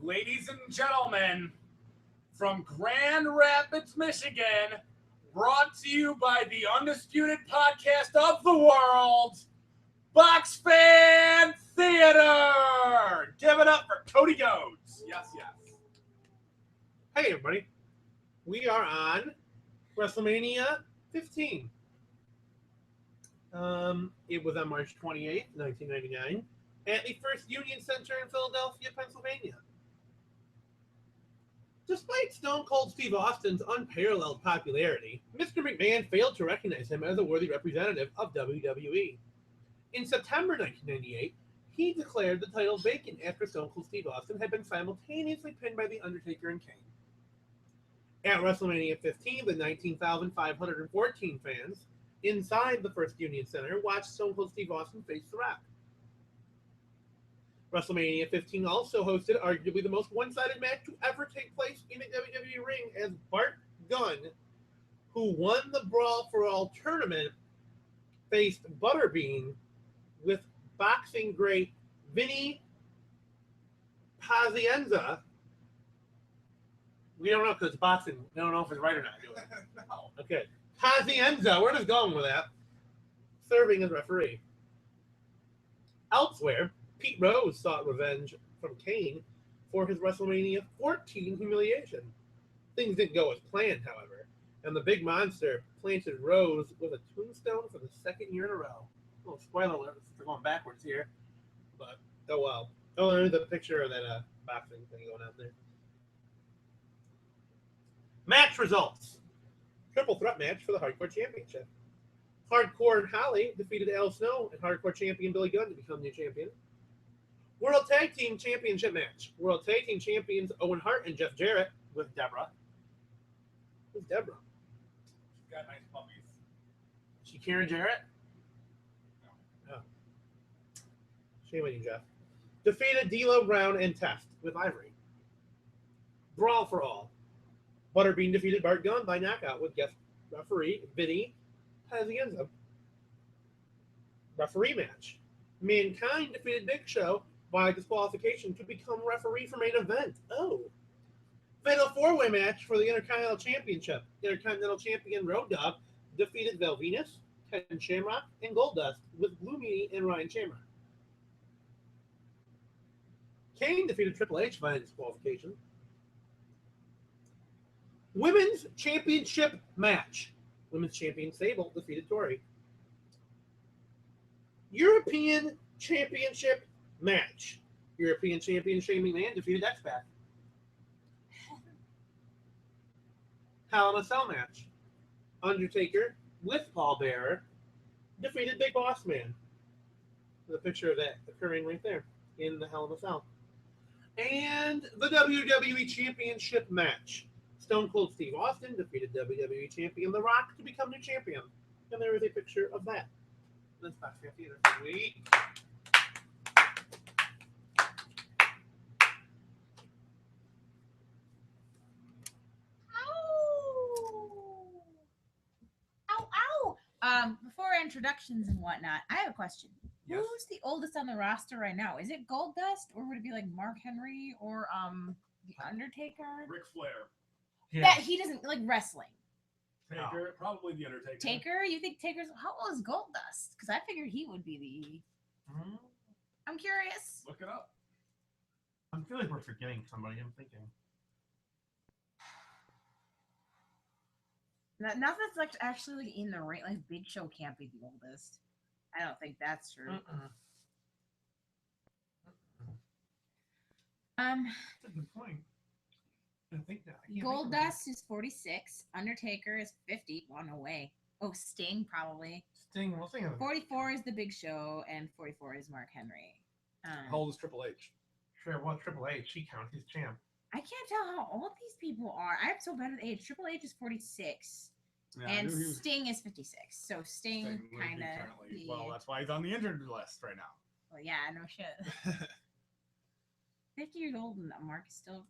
Ladies and gentlemen, from Grand Rapids, Michigan, brought to you by the Undisputed podcast of the world, Box Fan Theater! Give it up for Cody Goads. Yes, yes. Hey, everybody. We are on WrestleMania 15. It was on March 28th, 1999, at the First Union Center in Philadelphia, Pennsylvania. Despite Stone Cold Steve Austin's unparalleled popularity, Mr. McMahon failed to recognize him as a worthy representative of WWE. In September 1998, he declared the title vacant after Stone Cold Steve Austin had been simultaneously pinned by The Undertaker and Kane. At WrestleMania 15, the 19,514 fans inside the First Union Center watched Stone Cold Steve Austin face The Rock. WrestleMania 15 also hosted arguably the most one-sided match to ever take place in a WWE ring, as Bart Gunn, who won the Brawl for All tournament, faced Butterbean with boxing great Vinny Pazienza. We don't know because it's boxing. We don't know if it's right or not. No. Okay. Pazienza, we're just going with that, serving as referee. Elsewhere, Pete Rose sought revenge from Kane for his WrestleMania 14 humiliation. Things didn't go as planned, however, and the Big Monster planted Rose with a tombstone for the second year in a row. Oh, spoiler alert, we're going backwards here, but oh well. Oh, there's a picture of that boxing thing going out there. Match results. Triple threat match for the Hardcore Championship. Hardcore and Holly defeated Al Snow and Hardcore Champion Billy Gunn to become new champion. World Tag Team Championship match. World Tag Team Champions Owen Hart and Jeff Jarrett with Deborah. Who's Deborah? She's got nice puppies. She Karen Jarrett? No. Oh. Shame on you, Jeff. Defeated D'Lo Brown and Test with Ivory. Brawl for All. Butterbean defeated Bart Gunn by knockout with guest referee Vinny Pazienza. Referee match. Mankind defeated Big Show by disqualification to become referee for main event. Oh. Fatal four-way match for the Intercontinental Championship. Intercontinental Champion Road Dogg defeated Val Venus, Ken Shamrock, and Goldust with Blue Meanie and Ryan Shamrock. Kane defeated Triple H by disqualification. Women's Championship match. Women's Champion Sable defeated Tori. European Championship match. European Champion Shane McMahon defeated X-Pac. Hell in a Cell match. Undertaker with Paul Bearer defeated Big Boss Man. The picture of that occurring right there in the Hell in a Cell. And the WWE Championship match. Stone Cold Steve Austin defeated WWE Champion The Rock to become new champion. And there is a picture of that. That's Box Fan Theater for the week. Before introductions and whatnot, I have a question. Yes. Who's the oldest on the roster right now? Is it Goldust, or would it be like Mark Henry or the Undertaker? Ric Flair. Yeah. That he doesn't like wrestling. Taker. Probably the Undertaker. Taker? You think Taker's how old is Goldust? Because I figured he would be the. I'm curious. Look it up. I feel like we're forgetting somebody. I'm thinking. Now that's like actually like in the ring, like Big Show can't be the oldest. I don't think that's true. That's a good point. I think that. Goldust is 46. Undertaker is 50. Well, no way. Oh, Sting probably. Sting. We'll sing. 44 is the Big Show, and 44 is Mark Henry. How old is Triple H? Sure, well, Triple H, he counts. He's champ. I can't tell how old these people are. I'm so bad with age. Triple H is 46, Yeah, and Sting is 56. So Sting kind of. Well, that's why he's on the injured list right now. Well, yeah, no shit. 50 years old, and Mark is still.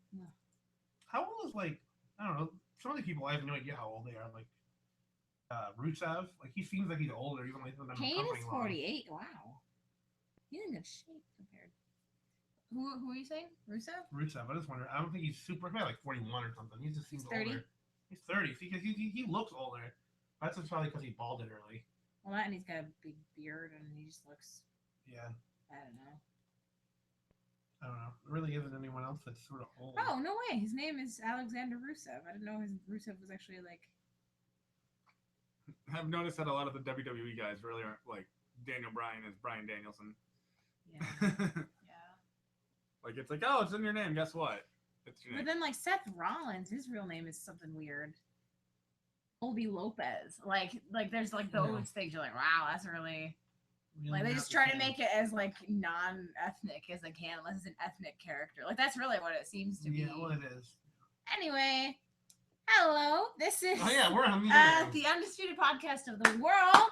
How old is, like, I don't know, some of the people I have no idea how old they are. Like, Rusev, like, he seems like he's older, even like than Kane is 48. Wow. He's in good shape compared. Who are you saying? Rusev? Rusev. I just wonder. I don't think he's super. Maybe like 41 or something. He just seems 30. older. He's 30. See, because he looks older. That's just probably because he balded early. Well, that and he's got a big beard and he just looks. Yeah. I don't know. There really isn't anyone else that's sort of old. Oh, no way. His name is Alexander Rusev. I didn't know Rusev was actually like. I've noticed that a lot of the WWE guys really aren't like Daniel Bryan is Bryan Danielson. Yeah. Yeah. Like it's like, oh, it's in your name. Guess what? It's your name. But then like Seth Rollins, his real name is something weird. Colby Lopez. Like there's like those things. You're like, wow, that's really like they just try to make it as like non-ethnic as they can, unless it's an ethnic character. Like that's really what it seems to be. Yeah, well, it is. Anyway, hello. This is we're on the Undisputed Podcast of the World.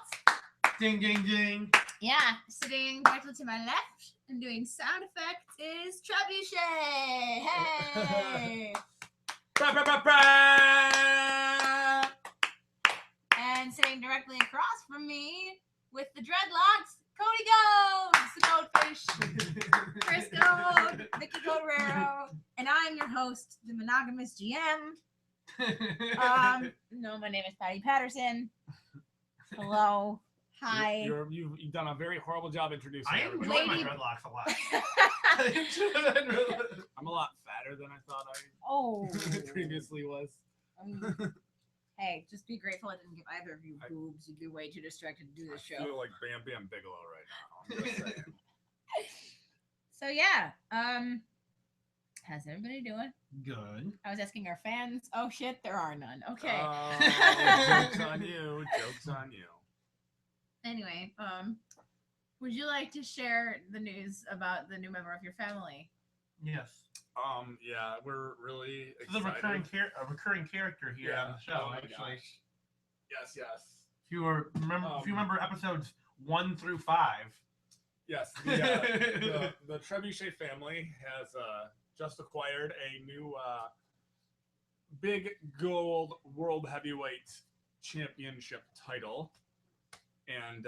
Ding, ding, ding. Yeah, sitting directly to my left and doing sound effects is Trebuchet. Hey. And sitting directly across from me with the dreadlocks, Cody Goes, the Goldfish, Chris Gold, Vicky Godrero, and I'm your host, the monogamous GM. No, my name is Patty Patterson. Hello. Hi. You've done a very horrible job introducing I everybody. enjoy my dreadlocks a lot. I'm a lot fatter than I thought I previously was. Hey, just be grateful I didn't give either of you boobs. You'd be way too distracted to do this show. I feel like Bam Bam Bigelow right now. I'm just saying. So yeah, how's everybody doing? Good. I was asking our fans. Oh shit, there are none. Okay. Joke's on you. Joke's on you. Anyway, would you like to share the news about the new member of your family? Yes. Yeah, we're really excited. This is a recurring character here on the show. Oh my actually. gosh. Yes. If you remember episodes 1 through 5. Yes. The Trebuchet family has just acquired a new big gold world heavyweight championship title. And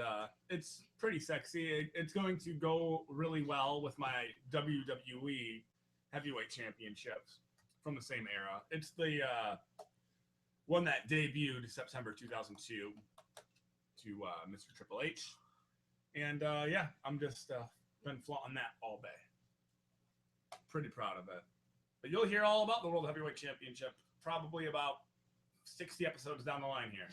it's pretty sexy. It's going to go really well with my WWE heavyweight championships from the same era. It's the one that debuted September 2002 to Mr. Triple H. And yeah, I'm just been flaunting that all day. Pretty proud of it. But you'll hear all about the World Heavyweight Championship probably about 60 episodes down the line here.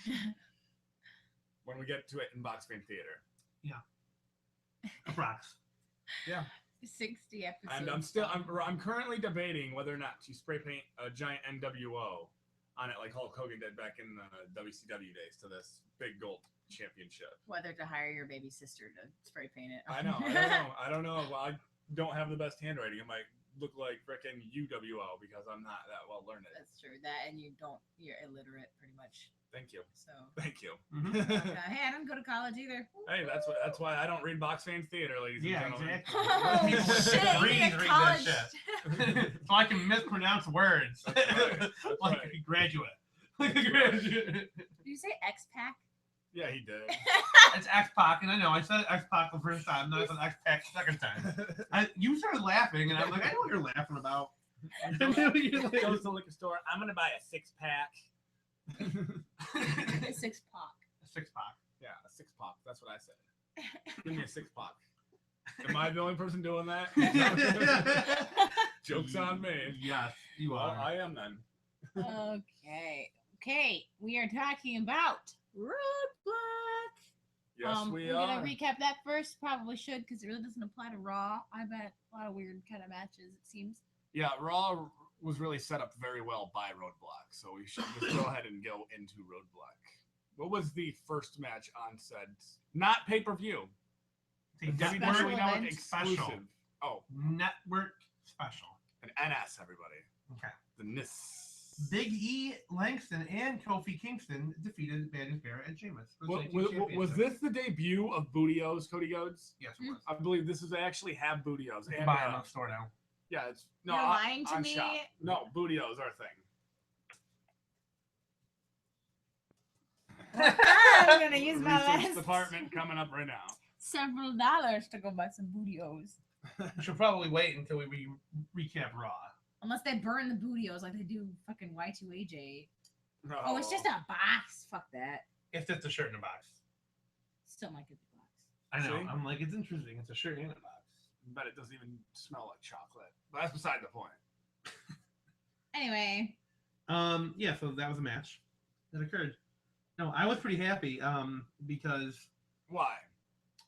When we get to it in Box Fan Theater. Yeah. Rocks. Yeah. 60 episodes. And I'm currently debating whether or not to spray paint a giant NWO on it like Hulk Hogan did back in the WCW days to this big gold championship. Whether to hire your baby sister to spray paint it. I don't know. Well, I don't have the best handwriting. It might look like frickin' UWO because I'm not that well learned. That's true. That and you're illiterate pretty much. Thank you. So thank you. hey, I didn't go to college either. Hey, that's why I don't read Box Fan Theater, ladies and gentlemen. Exactly. Oh, shit, read college. that shit. So I can mispronounce words. That's right. Like a graduate. Right. Did you say X-Pac? Yeah, he did. It's X-Pac, and I know I said X-Pac the first time, then I said X-Pac the second time. You started laughing, and I'm like, I know what you're laughing about. Goes to the liquor store. I'm gonna buy a 6-pack. A 6-pack. A 6-pack. Yeah, a 6-pack. That's what I said. Give me a 6-pack. Am I the only person doing that? Joke's on me. Yes, you Well, are. I am then. Okay. We are talking about Roadblock. Yes, we we're are. gonna recap that first. Probably should because it really doesn't apply to Raw. I bet a lot of weird kind of matches. It seems. Yeah, Raw was really set up very well by Roadblock, so we should just go ahead and go into Roadblock. What was the first match on said? Not pay-per-view. The Special WWE Network event. exclusive. Special. Oh, Network special. an NS, everybody. Okay. The NIS. Big E, Langston, and Kofi Kingston defeated Bandit Barrett and Sheamus. Was this the debut of Bootios, Cody Goads? Yes, it was. I believe this is actually have Bootios. You can And, buy it on the store now. yeah, it's no. You're lying to on me? Shop. No, Bootios our thing. I'm gonna use my Research last department coming up right now. several dollars to go buy some Bootios. We should probably wait until we recap Raw. Unless they burn the bootios like they do fucking Y2AJ. Oh, it's just a box. Fuck that. It's just a shirt in a box. Still might get the box. I know. See? I'm like, it's interesting. It's a shirt in a box. But it doesn't even smell like chocolate. But that's beside the point. Anyway. Yeah, so that was a match that occurred. No, I was pretty happy because Why?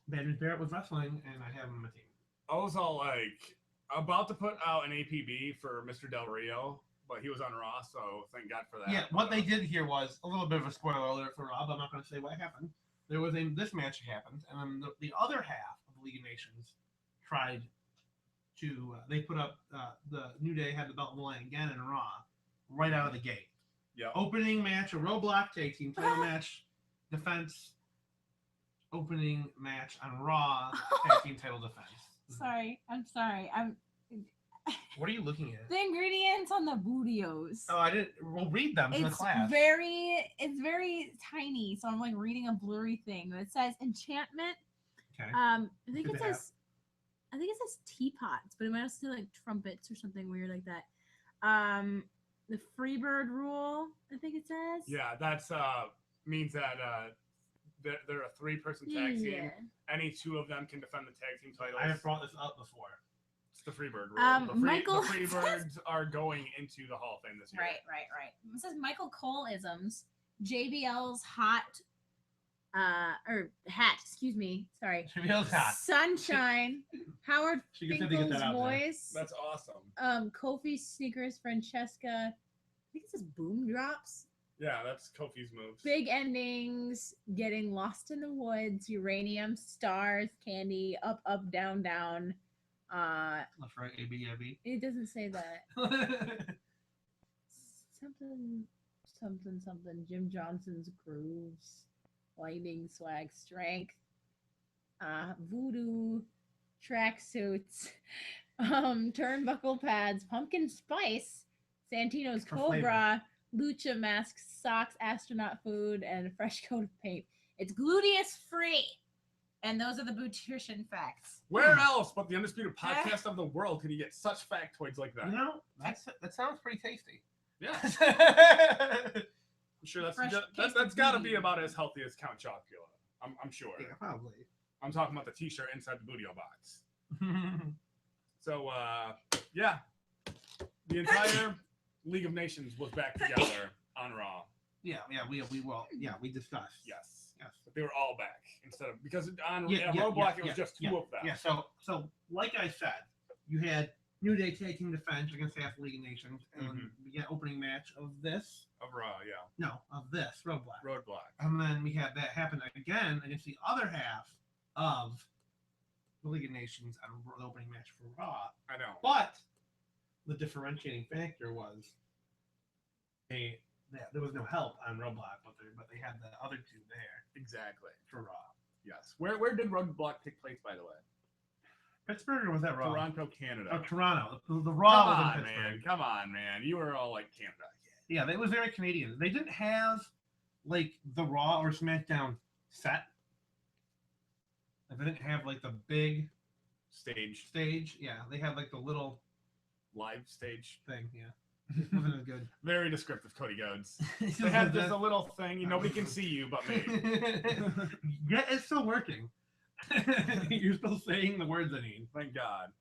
Bad News Barrett was wrestling and I have him on my team. I was all like about to put out an APB for Mr. Del Rio, but he was on Raw, so thank God for that. Yeah, what they did here was a little bit of a spoiler alert for Rob. I'm not going to say what happened. There was this match happened, and then the other half of the League of Nations tried to. They put up the New Day had the belt on the line again in Raw, right out of the gate. Yeah. Opening match, a Roadblock tag team title match, defense. Opening match on Raw, tag team title defense. I'm sorry. What are you looking at? The ingredients on the bootios. Oh, I didn't. We'll read them in the class. It's very tiny, so I'm like reading a blurry thing. It says enchantment. Okay. I think it says teapots, but it might also say like trumpets or something weird like that. The Freebird rule, I think it says. Yeah, that's means that they're a 3-person tag team. Yeah. Any 2 of them can defend the tag team titles. I have brought this up before. It's the Freebird rule. Michael the Freebirds are going into the Hall of Fame this year. Right. It says Michael Cole-isms, JBL's hot, excuse me, sorry. JBL's hot. Sunshine, Howard She gets to get Finkel's that out there. voice. That's awesome. Kofi's sneakers, Francesca. I think it says boom drops. Yeah, that's Kofi's moves. Big endings, getting lost in the woods, uranium, stars, candy, up, up, down, down. Left, right, A, B, A, B. It doesn't say that. Something. Jim Johnson's grooves, lightning, swag, strength, voodoo, tracksuits, turnbuckle pads, pumpkin spice, Santino's For Cobra, lucha masks, socks, astronaut food, and a fresh coat of paint. It's gluteus free. And those are the Bootrician facts. Where else but the Undisputed Podcast of the World could you get such factoids like that? You know, that sounds pretty tasty. Yeah. I'm sure Fresh that's got to be about as healthy as Count Chocula. I'm sure. Yeah, probably. I'm talking about the T-shirt inside the Bootio box. So, yeah. The entire League of Nations was back together on Raw. We discussed. Yes. But they were all back instead of because on Roadblock it was just 2 of them. Yeah. So like I said, you had New Day taking defense against half the League of Nations, and we get opening match of this. Of Raw, yeah. No, of this Roadblock. Roadblock. And then we had that happen again against the other half of the League of Nations on the opening match for Raw. I know. But the differentiating factor was there was no help on Roadblock, but they had the other 2 there. Exactly. For Raw. Yes. Where did Roadblock take place, by the way? Pittsburgh, or was that Raw? Toronto, Canada. Oh, Toronto. The Raw was in Pittsburgh. Man. Come on, man. You were all like Canada. Yeah, it was very Canadian. They didn't have like the Raw or SmackDown set. They didn't have like the big stage. Yeah, they had like the little live stage thing. Yeah. It wasn't as good. Very descriptive, Cody Goads. They had just a little thing. Nobody can see you but me. Yeah, it's still working. You're still saying the words I need. Thank God.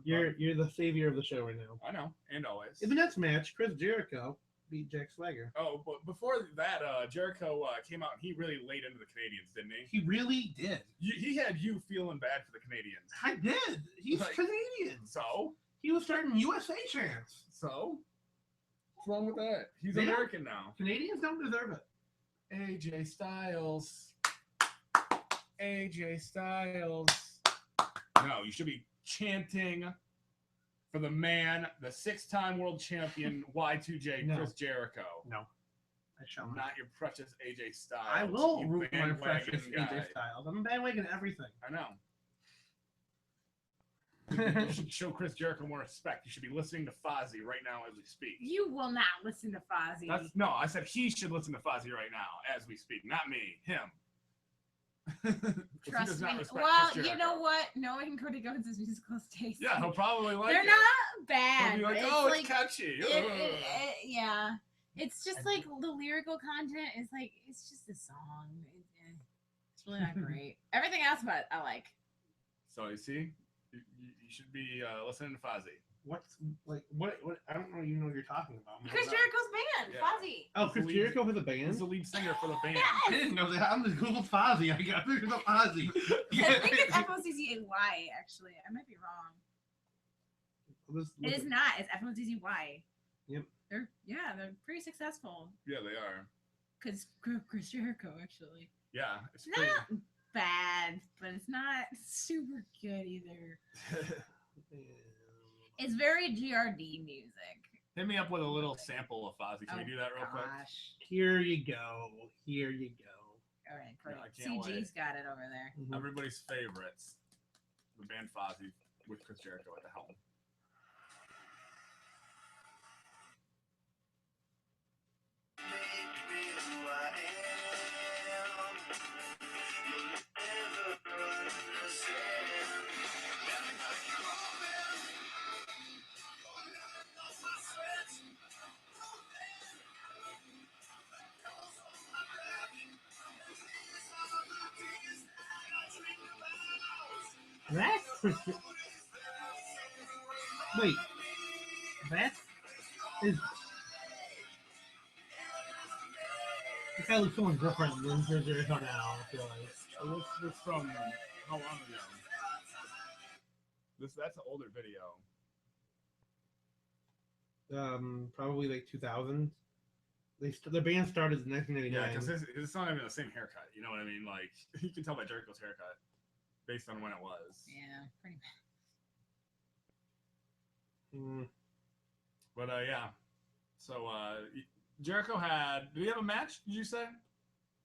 You're the savior of the show right now. I know, and always. In the next match, Chris Jericho beat Jack Swagger. Oh, but before that, Jericho came out and he really laid into the Canadians, didn't he? He really did. He had you feeling bad for the Canadians. I did. He's like, Canadian. So? He was starting USA chants. So? What's wrong with that? He's American now. Canadians don't deserve it. AJ Styles. AJ Styles. No, you should be chanting for the man, the 6-time world champion Y2J, Chris Jericho. No, I shall not. Your precious AJ Styles. I will root for my precious AJ Styles. I'm bandwagon everything. I know. You should show Chris Jericho more respect. You should be listening to Fozzy right now as we speak. You will not listen to Fozzy. No, I said he should listen to Fozzy right now as we speak. Not me. Him. Trust me. Well, you know what? Knowing Cody Rhodes' musical taste. Yeah, he'll probably like They're it. not bad. He'll be like, but oh, it's it's catchy. yeah. It's just like the lyrical content is like, it's just a song. It's really not great. Everything else about it, I like. So you see, you should be listening to Fozzy. What's like what? I don't even know what you're talking about. Chris Jericho's band, Yeah. Fozzy. Oh, Chris Jericho has a band? He's the lead singer for the band. I didn't know that. I'm just Googled Fozzy. I got figured out Fozzy. I think it's F-O-Z-Z-A-Y, actually. I might be wrong. It is not. It's F-O-Z-Z-Y. Yep. They're pretty successful. Yeah, they are. Because Chris Jericho, actually. Yeah, it's not bad, but it's not super good either. It's very GRD music. Hit me up with a little sample of Fozzy. Can we do that real quick? Here you go. Here you go. All right, great. No, CG's got it over there. Mm-hmm. Everybody's favorites. The band Fozzy with Chris Jericho at the helm. That's Chris. Wait, that is. This guy looks so much different than Chris Jericho now. I feel like. This from how long ago? That's an older video. Probably like 2000. The band started in 1989. Yeah, because it's not even the same haircut. You know what I mean? Like you can tell by Jericho's haircut based on when it was. Yeah, pretty much. But yeah. So Jericho had. Did he have a match? Did you say?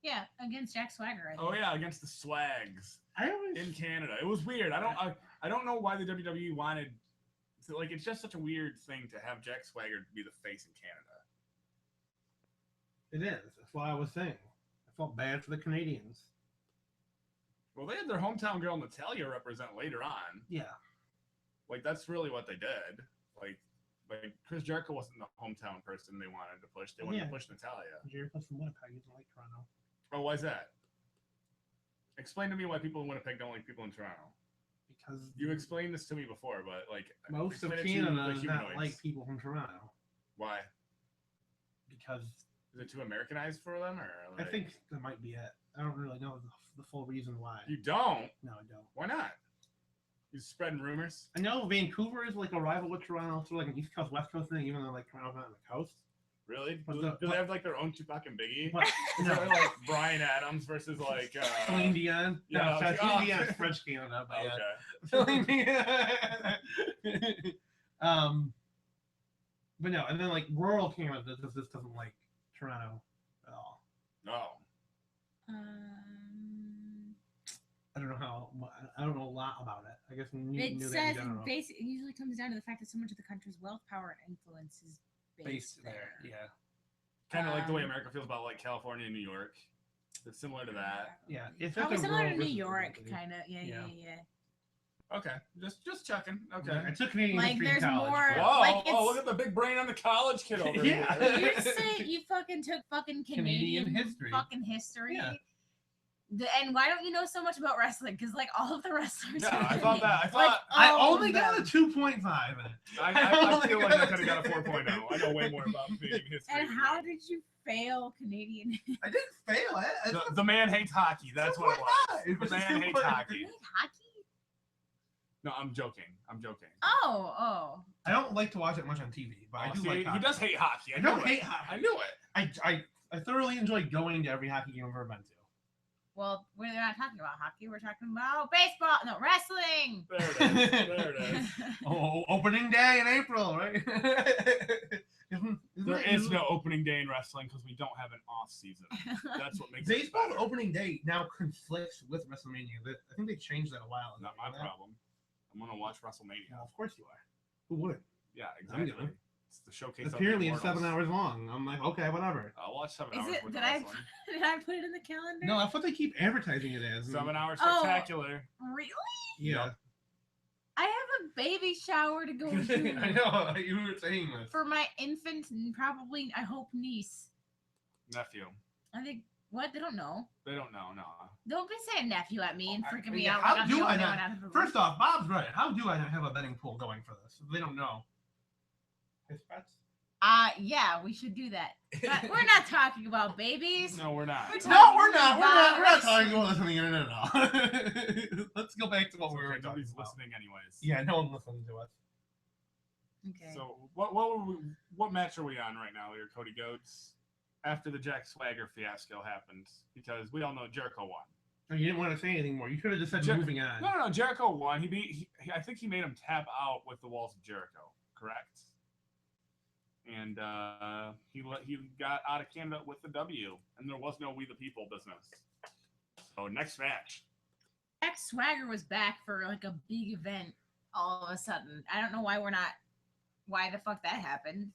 Yeah, against Jack Swagger. I think. Oh yeah, against the Swags in Canada. It was weird. I don't know why the WWE wanted to, like. It's just such a weird thing to have Jack Swagger be the face in Canada. It is. That's what I was saying. I felt bad for the Canadians. Well, they had their hometown girl Natalia represent later on. Yeah. Like that's really what they did. Like Chris Jericho wasn't the hometown person they wanted to push. They wanted to push Natalia. Jericho's from Winnipeg. He doesn't like Toronto. Oh, why is that? Explain to me why people in Winnipeg don't like people in Toronto. Because you explained this to me before, but like most of Canada does not like people from Toronto. Why? Because is it too Americanized for them, or like... I think that might be it. I don't really know the full reason why. You don't? No, I don't. Why not? You spreading rumors? I know Vancouver is like a rival with Toronto, so like an East Coast West Coast thing, even though like Toronto's not on the coast. Really? Do they have like their own Tupac and Biggie? No. Like Bryan Adams versus like Celine Dion. Yeah, no, Celine Dion's French Canada. But okay. Celine Dion. But no, and then like rural Canada just doesn't like Toronto at all. No. I don't know how. I don't know a lot about it. I guess it says it usually comes down to the fact that so much of the country's wealth, power, and influence is based there. Yeah. Kind of like the way America feels about like California and New York. It's similar to that. Yeah. It's probably similar to New York, kind of. Yeah. Okay, just checking. Okay, I took Canadian like history there's in college. more. Whoa! Like look at the big brain on the college kid over here. You say you fucking took fucking Canadian history. Fucking history. Yeah. And why don't you know so much about wrestling? Because like all of the wrestlers. Yeah, I thought that. I only got a 2.5 in it. I feel like I could have got a 4.0. I know way more about Canadian history. And how did you fail Canadian history? I didn't fail it. The man hates hockey. That's what it was. The man hates hockey. You hate hockey? No, I'm joking. Oh. I don't like to watch it much on TV, but I do like hockey. He does hate hockey. I don't hate hockey. I knew it. I thoroughly enjoy going to every hockey game I've ever been to. Well, we're not talking about hockey. We're talking about baseball. No, wrestling. There it is. Oh, opening day in April, right? There is no opening day in wrestling because we don't have an off season. That's what makes baseball's opening day now conflicts with WrestleMania. I think they changed that a while ago. Not my problem. I'm gonna watch WrestleMania. Well, of course you are. Who wouldn't? Yeah, exactly. It's the showcase. Apparently, of it's the 7 Immortals. hours long. I'm like, okay, whatever. I'll watch 7 Is hours. it? worth Did of I wrestling. did I put it in the calendar? No, that's what they keep advertising it as. 7 hours Oh. spectacular. Really? Yeah. I have a baby shower to go to. I know. You were saying this. For my infant and probably, I hope, niece. Nephew. I think, what? They don't know. They don't know, no. Don't be saying nephew at me and freaking me Yeah, out. how Like I'm do the I only not- one out of the room. First off, Bob's right. How do I not have a betting pool going for this? They don't know. Yeah, we should do that. But we're not talking about babies. No, we're not. We're talking No, we're not. about We're not wrestling. talking about this on the internet at all. Let's go back to what we were talking Nobody's about. listening anyways. Yeah, no one listened to us. Okay. So what match are we on right now here, Cody Goats? After the Jack Swagger fiasco happened, because we all know Jericho won. Oh, you didn't want to say anything more. You could have just said moving on. No. Jericho won. I think he made him tap out with the Walls of Jericho. Correct. And he got out of Canada with the W, and there was no We the People business. So next match. Jack Swagger was back for like a big event all of a sudden. I don't know why the fuck that happened.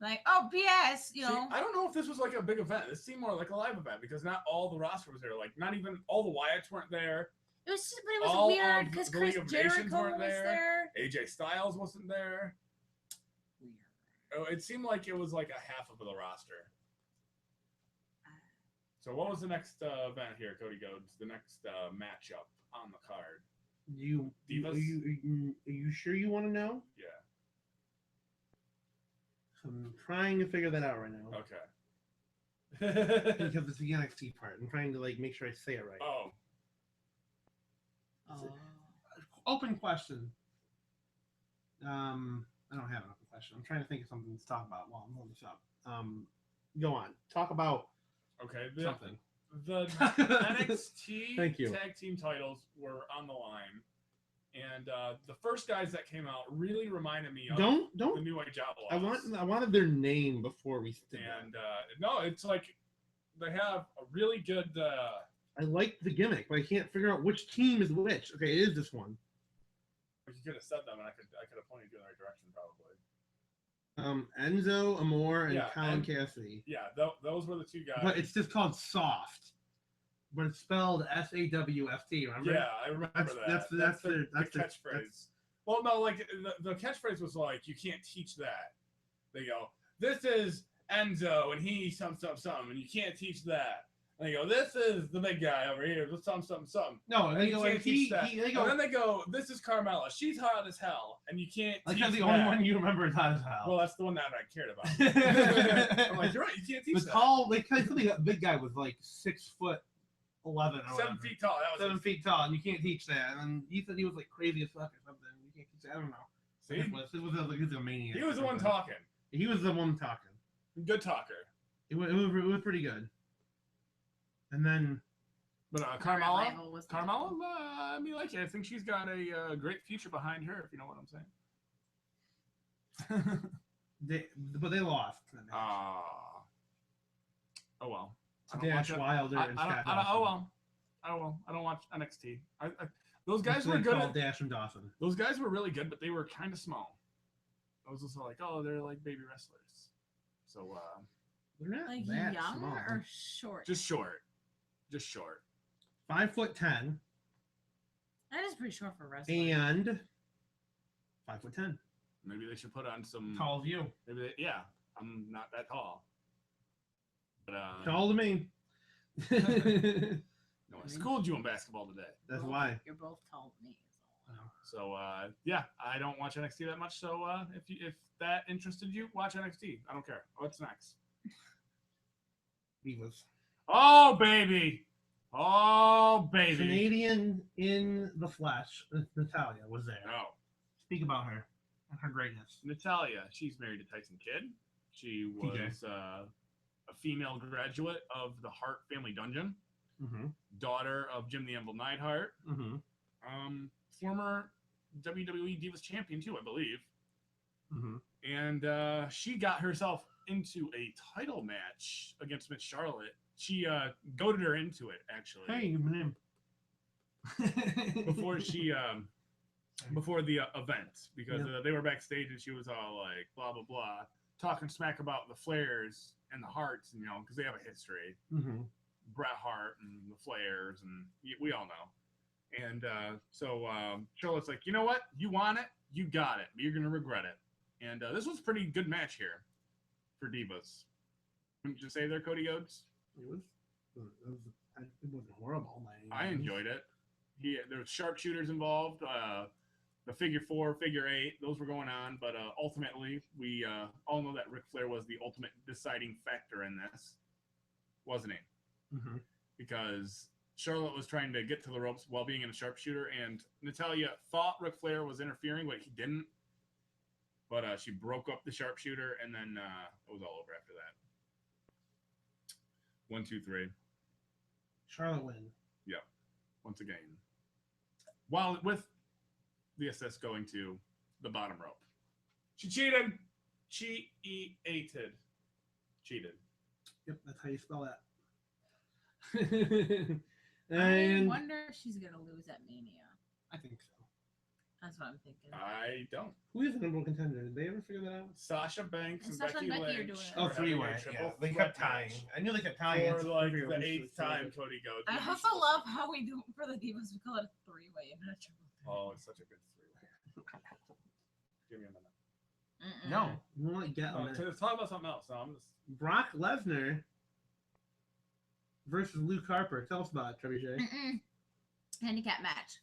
Like, oh, P.S., you know. See, I don't know if this was like a big event. This seemed more like a live event because not all the roster was there. Like, not even all the Wyatts weren't there. It was just, but it was All weird of because the Chris League of Nations Jericho weren't was there. there. AJ Styles wasn't there. Weird. Oh, it seemed like it was like a half of the roster. So what was the next event here, Cody Goads? The next matchup on the card? Divas? Are you sure you want to know? Yeah. I'm trying to figure that out right now. Okay. Because it's the NXT part. I'm trying to like make sure I say it right. Oh. Open question. I don't have an open question. I'm trying to think of something to talk about while I'm holding this up. Go on. Talk about Okay. something. The NXT Thank you. tag team titles were on the line. And the first guys that came out really reminded me of Don't. the New Age Outlaws. I wanted their name before we did that. And no, it's like they have a really good. I like the gimmick, but I can't figure out which team is which. Okay, it is this one. You could have said them, and I could have pointed you in the right direction, probably. Enzo Amore and Yeah, Colin and- Cassidy. Yeah, those were the two guys. But it's just called Soft. But it's spelled SAWFT, remember? Yeah, I remember That's that. that's the their catchphrase. Well, no, like the catchphrase was like, "You can't teach that." They go, "This is Enzo, and he some, and you can't teach that." And they go, "This is the big guy over here, some." No, and they You go, can't and teach that. they And go, then they go, "This is Carmella. She's hot as hell, and you can't like teach that's the that." only one you remember is hot as hell. Well, that's the one that I cared about. I'm like, you're right. You can't teach the that. tall, they said that big guy was like 6'11" or 7 whatever. feet tall. That was 7 feet tall, and you can't teach that. And he said he was like crazy as fuck or something. You can't teach that. I don't know. See? He was a maniac. He was the one talking. He was the one talking. Good talker. It was pretty good. And then But Rival Carmella, was the- I mean, like, I think she's got a great future behind her, if you know what I'm saying. but they lost. Oh well. I don't Dash watch it. Wilder and Scott Dawson. Oh well. I don't watch NXT. Those guys That's were what they good. call Dash and Dawson. Those guys were really good, but they were kind of small. I was also like, oh, they're like baby wrestlers. So They're not Like that young small. or short? just short. 5'10" That is pretty short for wrestling. and 5'10". Maybe they should put on some. Tall as you. Yeah, I'm not that tall. But Tall to me. no, I schooled you in basketball today. That's Both- why. You're both tall to me. is all. So yeah, I don't watch NXT that much. So if that interested you, watch NXT. I don't care. What's next? Divas. Oh baby. Canadian in the flesh. Natalia was there. No, Speak about her and her greatness. Natalia. She's married to Tyson Kidd. She was a female graduate of the Hart Family Dungeon. Mm-hmm. Daughter of Jim the Anvil Neidhart. Mm-hmm. Former WWE Divas champion too, I believe. Mm-hmm. And she got herself into a title match against Miss Charlotte. She goaded her into it, actually. Hey, my name. Before she before the event because Yep. they were backstage and she was all like blah blah blah, talking smack about the Flairs and the Harts, you know, because they have a history. Mm-hmm. Bret Hart and the Flairs, and we all know. And so Charlotte's like, you know what? You want it, you got it, but you're gonna regret it. And this was a pretty good match here for Divas. Wouldn't you say there, Cody Rhodes? It wasn't horrible. I enjoyed it. There was sharpshooters involved. The figure 4, figure 8, those were going on, but ultimately we all know that Ric Flair was the ultimate deciding factor in this, wasn't he? Mm-hmm. Because Charlotte was trying to get to the ropes while being in a sharpshooter, and Natalya thought Ric Flair was interfering, but he didn't. But she broke up the sharpshooter, and then it was all over after that. 1, 2, 3. Charlotte win. Yep. Once again. While with the assist going to the bottom rope. She cheated. Cheated. Yep, that's how you spell that. I wonder if she's gonna lose at Mania. I think so. That's what I'm thinking. I don't. Who is the number one contender? Did they ever figure that out? Sasha Banks and Sasha Becky and Becky are Lynch. doing it. Oh, are having a 3-way. triple Yeah, they threat kept tying. match I knew they kept tying. for like Three-way, the which 8th was time the- Cody goes. I also love how we do for the Divas. We call it a 3-way, not a triple. Oh, it's such a good 3-way. Give me a minute. Mm-mm. No, you want to get a Oh, minute. let's talk about something else. So I'm just Brock Lesnar versus Luke Harper. Tell us about it, Trebuchet. Mm-mm. Handicap match.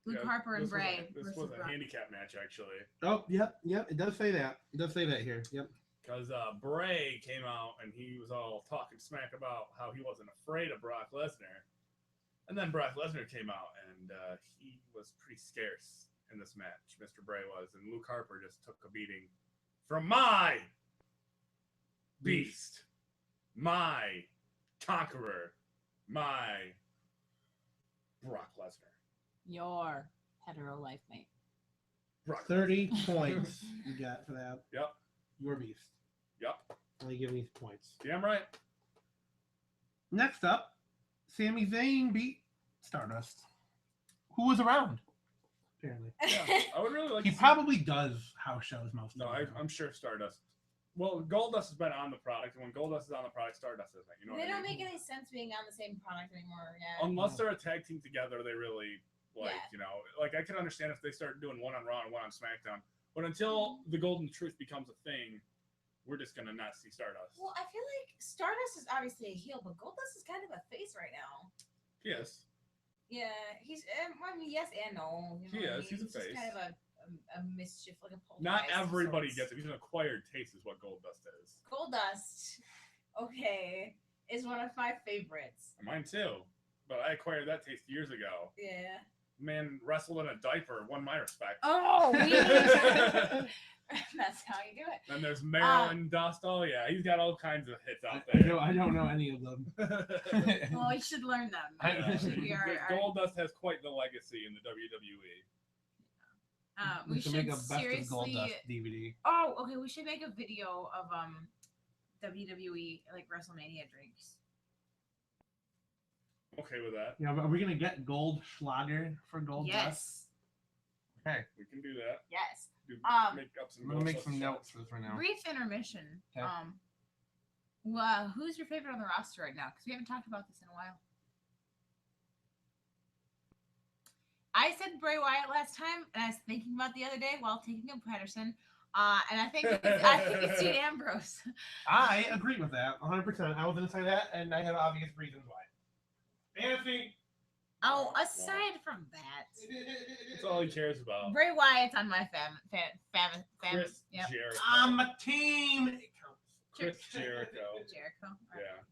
Luke yeah, Harper and this was Bray This versus was a Brock. handicap match actually, Oh, yep. It does say that. It does say that here. Yep. because Bray came out and he was all talking smack about how he wasn't afraid of Brock Lesnar, and then Brock Lesnar came out and he was pretty scarce in this match. Mr. Bray was, and Luke Harper just took a beating from my beast, my conqueror, my Brock Lesnar. Your hetero life mate. Brock 30 points you got for that. Yep. Your beast. Yep. Only give me points. Damn right. Next up, Sami Zayn beat Stardust. Who was around? Apparently. Yeah, I would really like. He to see- probably does house shows most No, of the time. I'm sure Stardust. Well, Goldust has been on the product, and when Goldust is on the product, Stardust isn't. You know They what I don't mean? make any sense being on the same product anymore. Yeah. Unless they're a tag team together, they really like Yeah. you know. Like I can understand if they start doing one on Raw and one on SmackDown, but until the Golden Truth becomes a thing, we're just gonna not see Stardust. Well, I feel like Stardust is obviously a heel, but Goldust is kind of a face right now. Yes. Yeah, he's. I mean, yes and no. You know He what I is. He's a mean? just face. kind of a mischief, like a poltergeist. Not of everybody sorts. gets it. He's an acquired taste, is what Goldust is. Goldust, okay, is one of my favorites. Mine too, but I acquired that taste years ago. Yeah. Man wrestled in a diaper, won my respect. Oh, we. That's how you do it. Then there's Marilyn Dust. Oh yeah, he's got all kinds of hits out I there. don't know any of them. Well, you should learn them. I- We are- Goldust has quite the legacy in the WWE. we should should make a best seriously. of Goldust DVD. Oh, okay. We should make a video of WWE like WrestleMania drinks. Okay with that. Yeah, but are we gonna get Gold Schlager for Gold Dust? Yes. Okay. We can do that. Yes. Do, Um, make up some. I'm gonna make Goldust some shots. notes for this right now. Brief intermission. Okay. Well, who's your favorite on the roster right now? Because we haven't talked about this in a while. I said Bray Wyatt last time, and I was thinking about the other day while taking a Patterson. And I think it's Dean Ambrose. I agree with that 100%. I was gonna say that, and I have obvious reasons why. Fancy. Oh, aside from that, That's all he cares about. Bray Wyatt's on my Chris Yep. Jericho. I'm a team. It counts. Chris Jericho. Jericho. Yeah.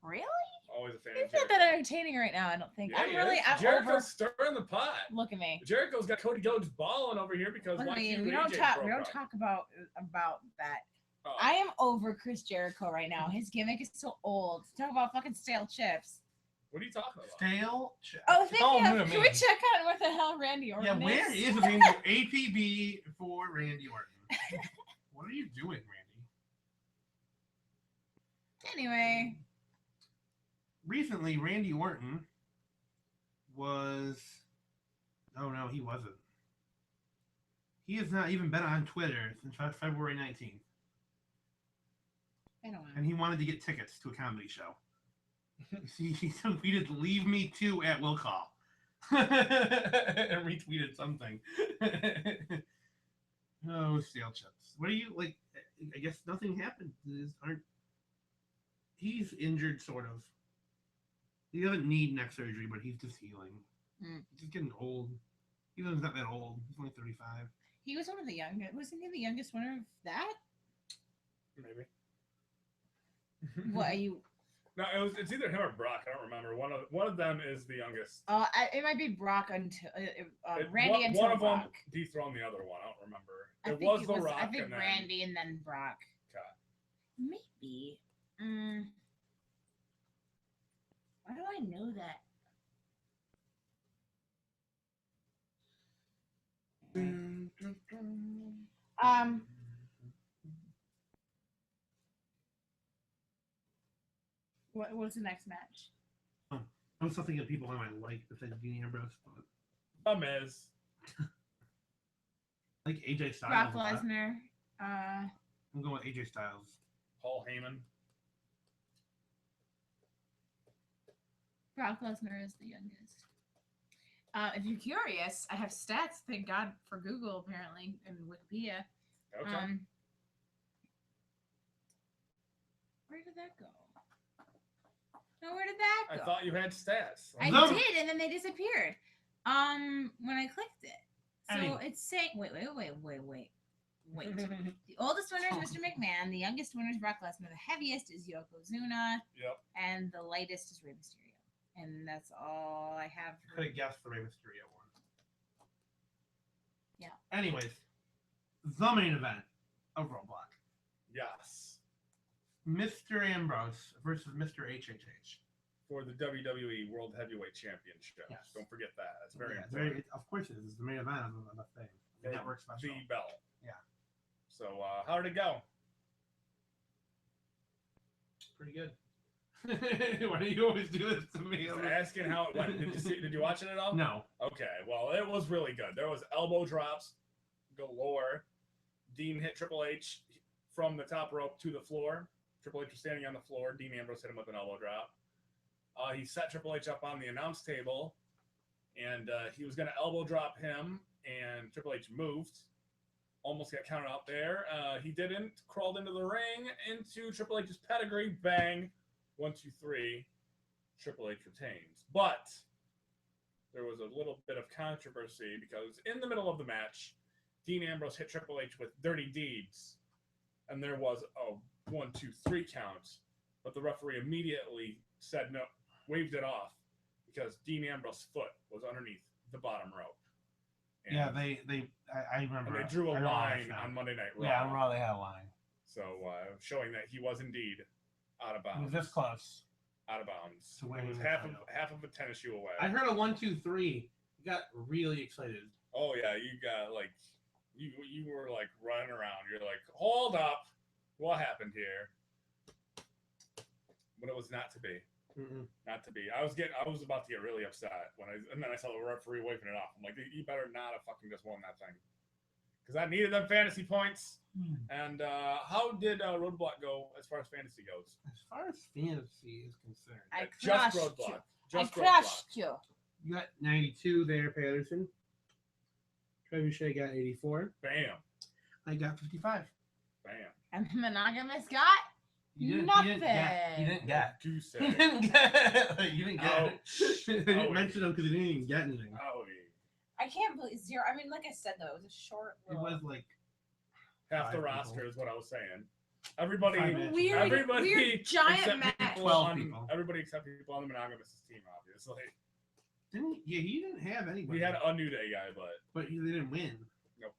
Really? Always a fan He's of not Jericho. that entertaining right now. I don't think. Yeah, I'm he really. is. I'm Jericho's over. stirring the pot. Look at me. Jericho's got Cody Rhodes balling over here because Look at one me. feud We with don't AJ talk. broke We don't up. talk about that. Oh. I am over Chris Jericho right now. His gimmick is so old. Talk about fucking stale chips. What are you talking about? Stale. Oh, It's all thank new you. to Can me. we check on where the hell Randy Yeah, Orton where is? is the APB for Randy Orton? What are you doing, Randy? Anyway, Recently, Randy Orton was Oh no, he wasn't. He has not even been on Twitter since February 19th. I don't know. And he wanted to get tickets to a comedy show. he tweeted, "Leave me too at will call." And retweeted something. Oh, stale chips. What do you like? I guess nothing happened. He's injured, sort of. He doesn't need neck surgery, but he's just healing. He's just getting old. He's not that old. He's only 35. He was one of the youngest. Wasn't he the youngest winner of that? Maybe. What are you? No, it's either him or Brock. I don't remember. One of them is the youngest. It might be Brock until Randy until one of Brock. them dethroned the other one. I don't remember. I It think was The Rock. I think and Randy and then Brock. Okay. Maybe. Why do I know that? What's the next match? I was still thinking of people I might like besides Dean Ambrose, but Miz. like AJ Styles. Brock Lesnar. I'm going with AJ Styles. Paul Heyman. Brock Lesnar is the youngest. If you're curious, I have stats. Thank God for Google, apparently, and Wikipedia. Okay. Where did that go? No, where did that go? I thought you had stats. I did, and then they disappeared. When I clicked it. So Anyway. it's saying, wait. The oldest winner is Mr. McMahon. The youngest winner is Brock Lesnar. The heaviest is Yokozuna. Yep. And the lightest is Rey Mysterio. And that's all I have. Could have guessed the Rey Mysterio one. Yeah. Anyways, the main event of Roadblock. Yes. Mr. Ambrose versus Mr. HHH. For the WWE World Heavyweight Championship. Yes. Don't forget that. That's very Yeah, important. of course it is. It's the main event of the thing. The For network special. The belt. Yeah. So how did it go? Pretty good. Why do you always do this to me? Just asking how it went. Did you watch it at all? No. Okay, well, it was really good. There was elbow drops galore. Dean hit Triple H from the top rope to the floor. Triple H was standing on the floor. Dean Ambrose hit him with an elbow drop. He set Triple H up on the announce table, and he was going to elbow drop him, and Triple H moved. Almost got counted out there. He didn't. Crawled into the ring, into Triple H's pedigree. Bang. 1, 2, 3. Triple H retains. But there was a little bit of controversy because in the middle of the match, Dean Ambrose hit Triple H with dirty deeds. And there was a 1, 2, 3 count. But the referee immediately said no, waved it off because Dean Ambrose's foot was underneath the bottom rope. And, Yeah, I remember. and they drew a line on Monday Night Raw. Yeah, on Raw they had a line. So showing that he was indeed out of He bounds. was this close. Out of bounds. To It winning was the half title. of a tennis shoe away. I heard a 1, 2, 3. Got really excited. Oh yeah, you got like you were like running around. You're like, hold up, what happened here? But it was not to be. Mm-mm. Not to be. I was about to get really upset and then I saw the referee waving it off. I'm like, you better not have fucking just won that thing. Because I needed them fantasy points. And how did Roadblock go as far as fantasy goes? As far as fantasy is concerned, I Just crushed Roadblock. you. Just I Roadblock. crushed you. you got 92 there, Patterson. Trebuchet got 84. Bam. I got 55. Bam. And the monogamous got He nothing. didn't get. You He say. didn't get. You didn't get. Ouch. I didn't Ouch. mention him because he didn't even get anything. Howdy. I can't believe 0. I mean, like I said, though, it was a short. It was like Half the 5 roster people. is what I was saying. Everybody, 5 matches. Weird giant except match. people 12 on, people. Everybody except people on the monogamous team, obviously. he didn't have anybody. We had a New Day guy, but they didn't win. Nope.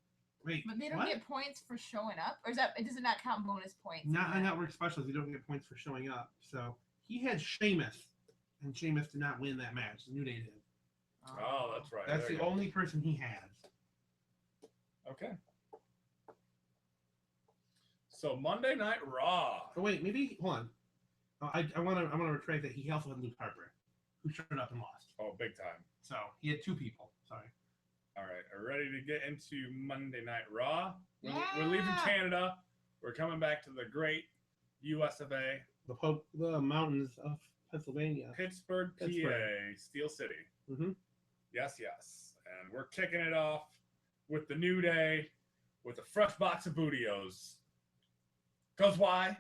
Wait, But they don't what? get points for showing up, or does it not count bonus points? Not on network specials. You don't get points for showing up. So he had Sheamus, and Sheamus did not win that match. The New Day did. oh, that's right. That's There the you go. only person he has. Okay. So Monday Night Raw. Oh wait, maybe hold on. I want to retract that he also had Luke Harper, who showed up and lost. Oh, big time. So he had 2 people. Sorry. All right, are ready to get into Monday Night Raw? We're leaving Yeah. Canada. We're coming back to the great U.S. of A. The mountains of Pennsylvania. Pittsburgh, PA, Steel City. Mm-hmm. Yes, yes. And we're kicking it off with the New Day with a fresh box of Bootios. Because why?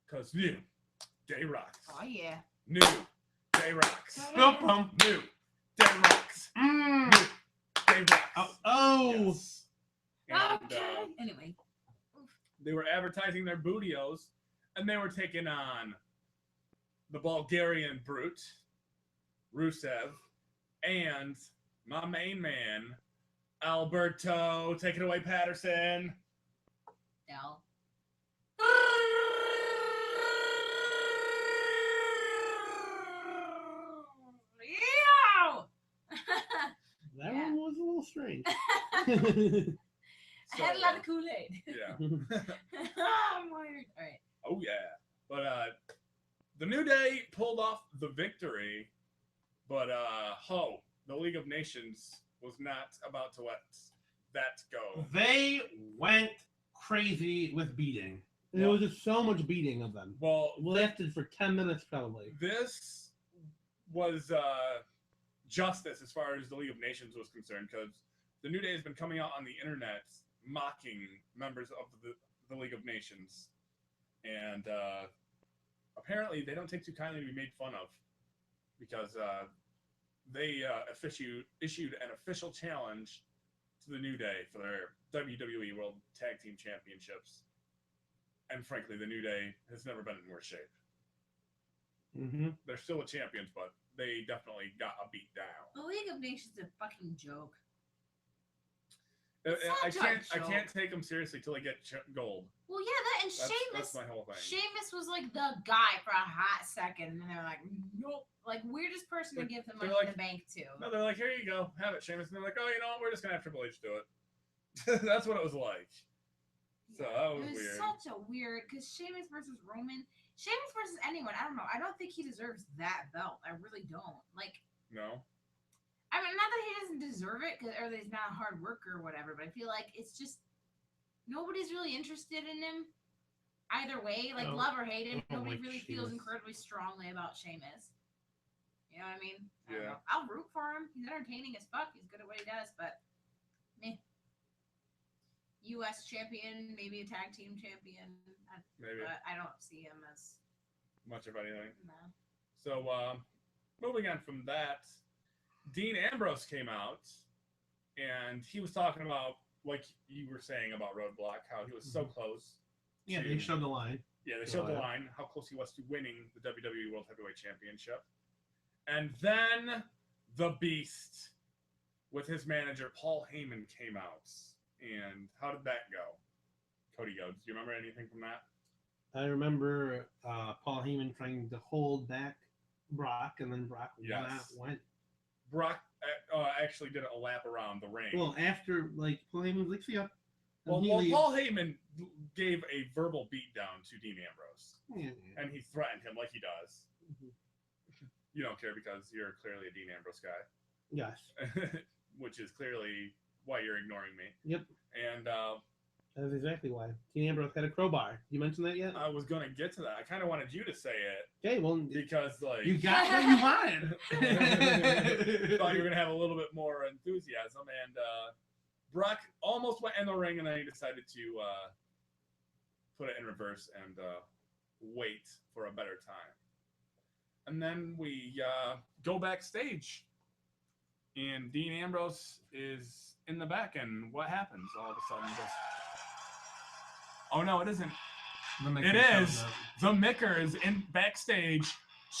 Because New Day rocks. Oh yeah. New Day rocks. Boom, boom. New Day rocks. New Day rocks. Oh. Yes. And, Okay. Anyway. they were advertising their Bootios, and they were taking on the Bulgarian Brute, Rusev, and my main man, Alberto. Take it away, Patterson. No. That Yeah. one was a little strange. I had a lot of Kool-Aid. Yeah. I'm wired. All right. Oh, yeah. But the New Day pulled off the victory, but the League of Nations was not about to let that go. They went crazy with beating. There was just so much beating of them. Well, It lasted for 10 minutes probably. this was justice as far as the League of Nations was concerned, because the New Day has been coming out on the internet mocking members of the League of Nations. And apparently they don't take too kindly to be made fun of, because they issued an official challenge to the New Day for their WWE World Tag Team Championships. And frankly, the New Day has never been in worse shape. Mm-hmm. They're still the champions, but they definitely got a beat down. The League of Nations is a fucking joke. I Such a can't joke. take them seriously till they get gold. Well, yeah, that and That's Sheamus. my whole thing. Sheamus was like the guy for a hot second, and they're like, nope, like weirdest person to give the money in the bank to. No, they're like, here you go, have it, Sheamus. And they're like, oh, you know what? We're just gonna have Triple H do it. That's what it was like. So that was It was weird. such a weird, because Sheamus versus Roman, Sheamus versus anyone, I don't know. I don't think he deserves that belt. I really don't. Like, No. I mean, not that he doesn't deserve it, or that he's not a hard worker or whatever, but I feel like it's just nobody's really interested in him either way. Like, No, love or hate him, I don't nobody like really feels Sheamus. incredibly strongly about Sheamus. You know what I mean? I don't Yeah. know. I'll root for him. He's entertaining as fuck. He's good at what he does, but meh. U.S. champion, maybe a tag team champion, Maybe but I don't see him as much of anything. no. So moving on from that, Dean Ambrose came out, and he was talking about, like you were saying about Roadblock, how he was so close. Yeah, to- they showed the line. Yeah, they showed the Yeah. line, how close he was to winning the WWE World Heavyweight Championship. And then the Beast, with his manager, Paul Heyman, came out. And how did that go? Cody Rhodes, do you remember anything from that? I remember Paul Heyman trying to hold back Brock, and then Brock Yes. went. Brock actually did a lap around the ring. Well, after, like, Paul Heyman was like, see ya. And Well, he leaves. Paul Heyman gave a verbal beatdown to Dean Ambrose, Yeah. and he threatened him like he does. Mhm. You don't care because you're clearly a Dean Ambrose guy, Yes. which is clearly why you're ignoring me. Yep. And That's exactly why. Dean Ambrose had a crowbar. You mentioned that yet? I was going to get to that. I kind of wanted you to say it Okay, well, because, like, you got what you wanted. thought you were going to have a little bit more enthusiasm. And Brock almost went in the ring, and then he decided to put it in reverse and wait for a better time. And then we go backstage, and Dean Ambrose is in the back, and what happens all of a sudden? Oh, no, it isn't. It is. The Micker is in backstage,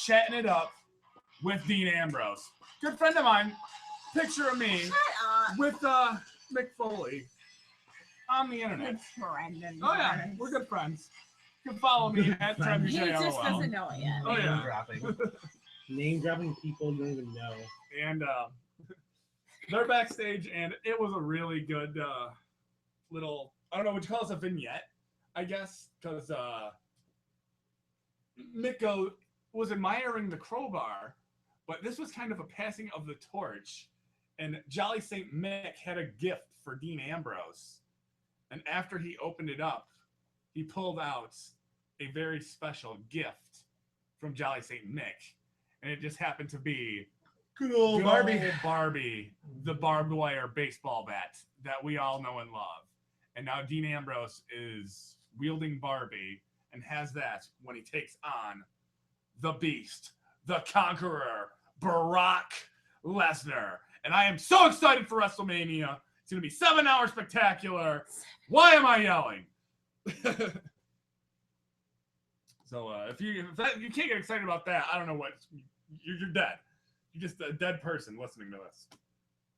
chatting it up with Dean Ambrose. Good friend of mine. Picture of me Shut up. with Mick Foley on the internet. Oh, yeah, we're good friends. You can follow me at friends. He just TrevorJLOL. doesn't know it yet. Oh, yeah. Name dropping people you don't even know. And they're backstage, and it was a really good little, I don't know what you call this, a vignette, I guess, because Miko was admiring the crowbar, but this was kind of a passing of the torch, And Jolly St. Mick had a gift for Dean Ambrose. And after he opened it up, he pulled out a very special gift from Jolly St. Mick. And it just happened to be Good old Barbie. Barbie, the barbed wire baseball bat that we all know and love. And now Dean Ambrose is wielding Barbie and has that when he takes on the Beast, the Conqueror, Brock Lesnar. And I am so excited for WrestleMania. It's going to be 7 hours spectacular. Why am I yelling? So if you can't get excited about that, I don't know what. You're dead. You're just a dead person listening to this.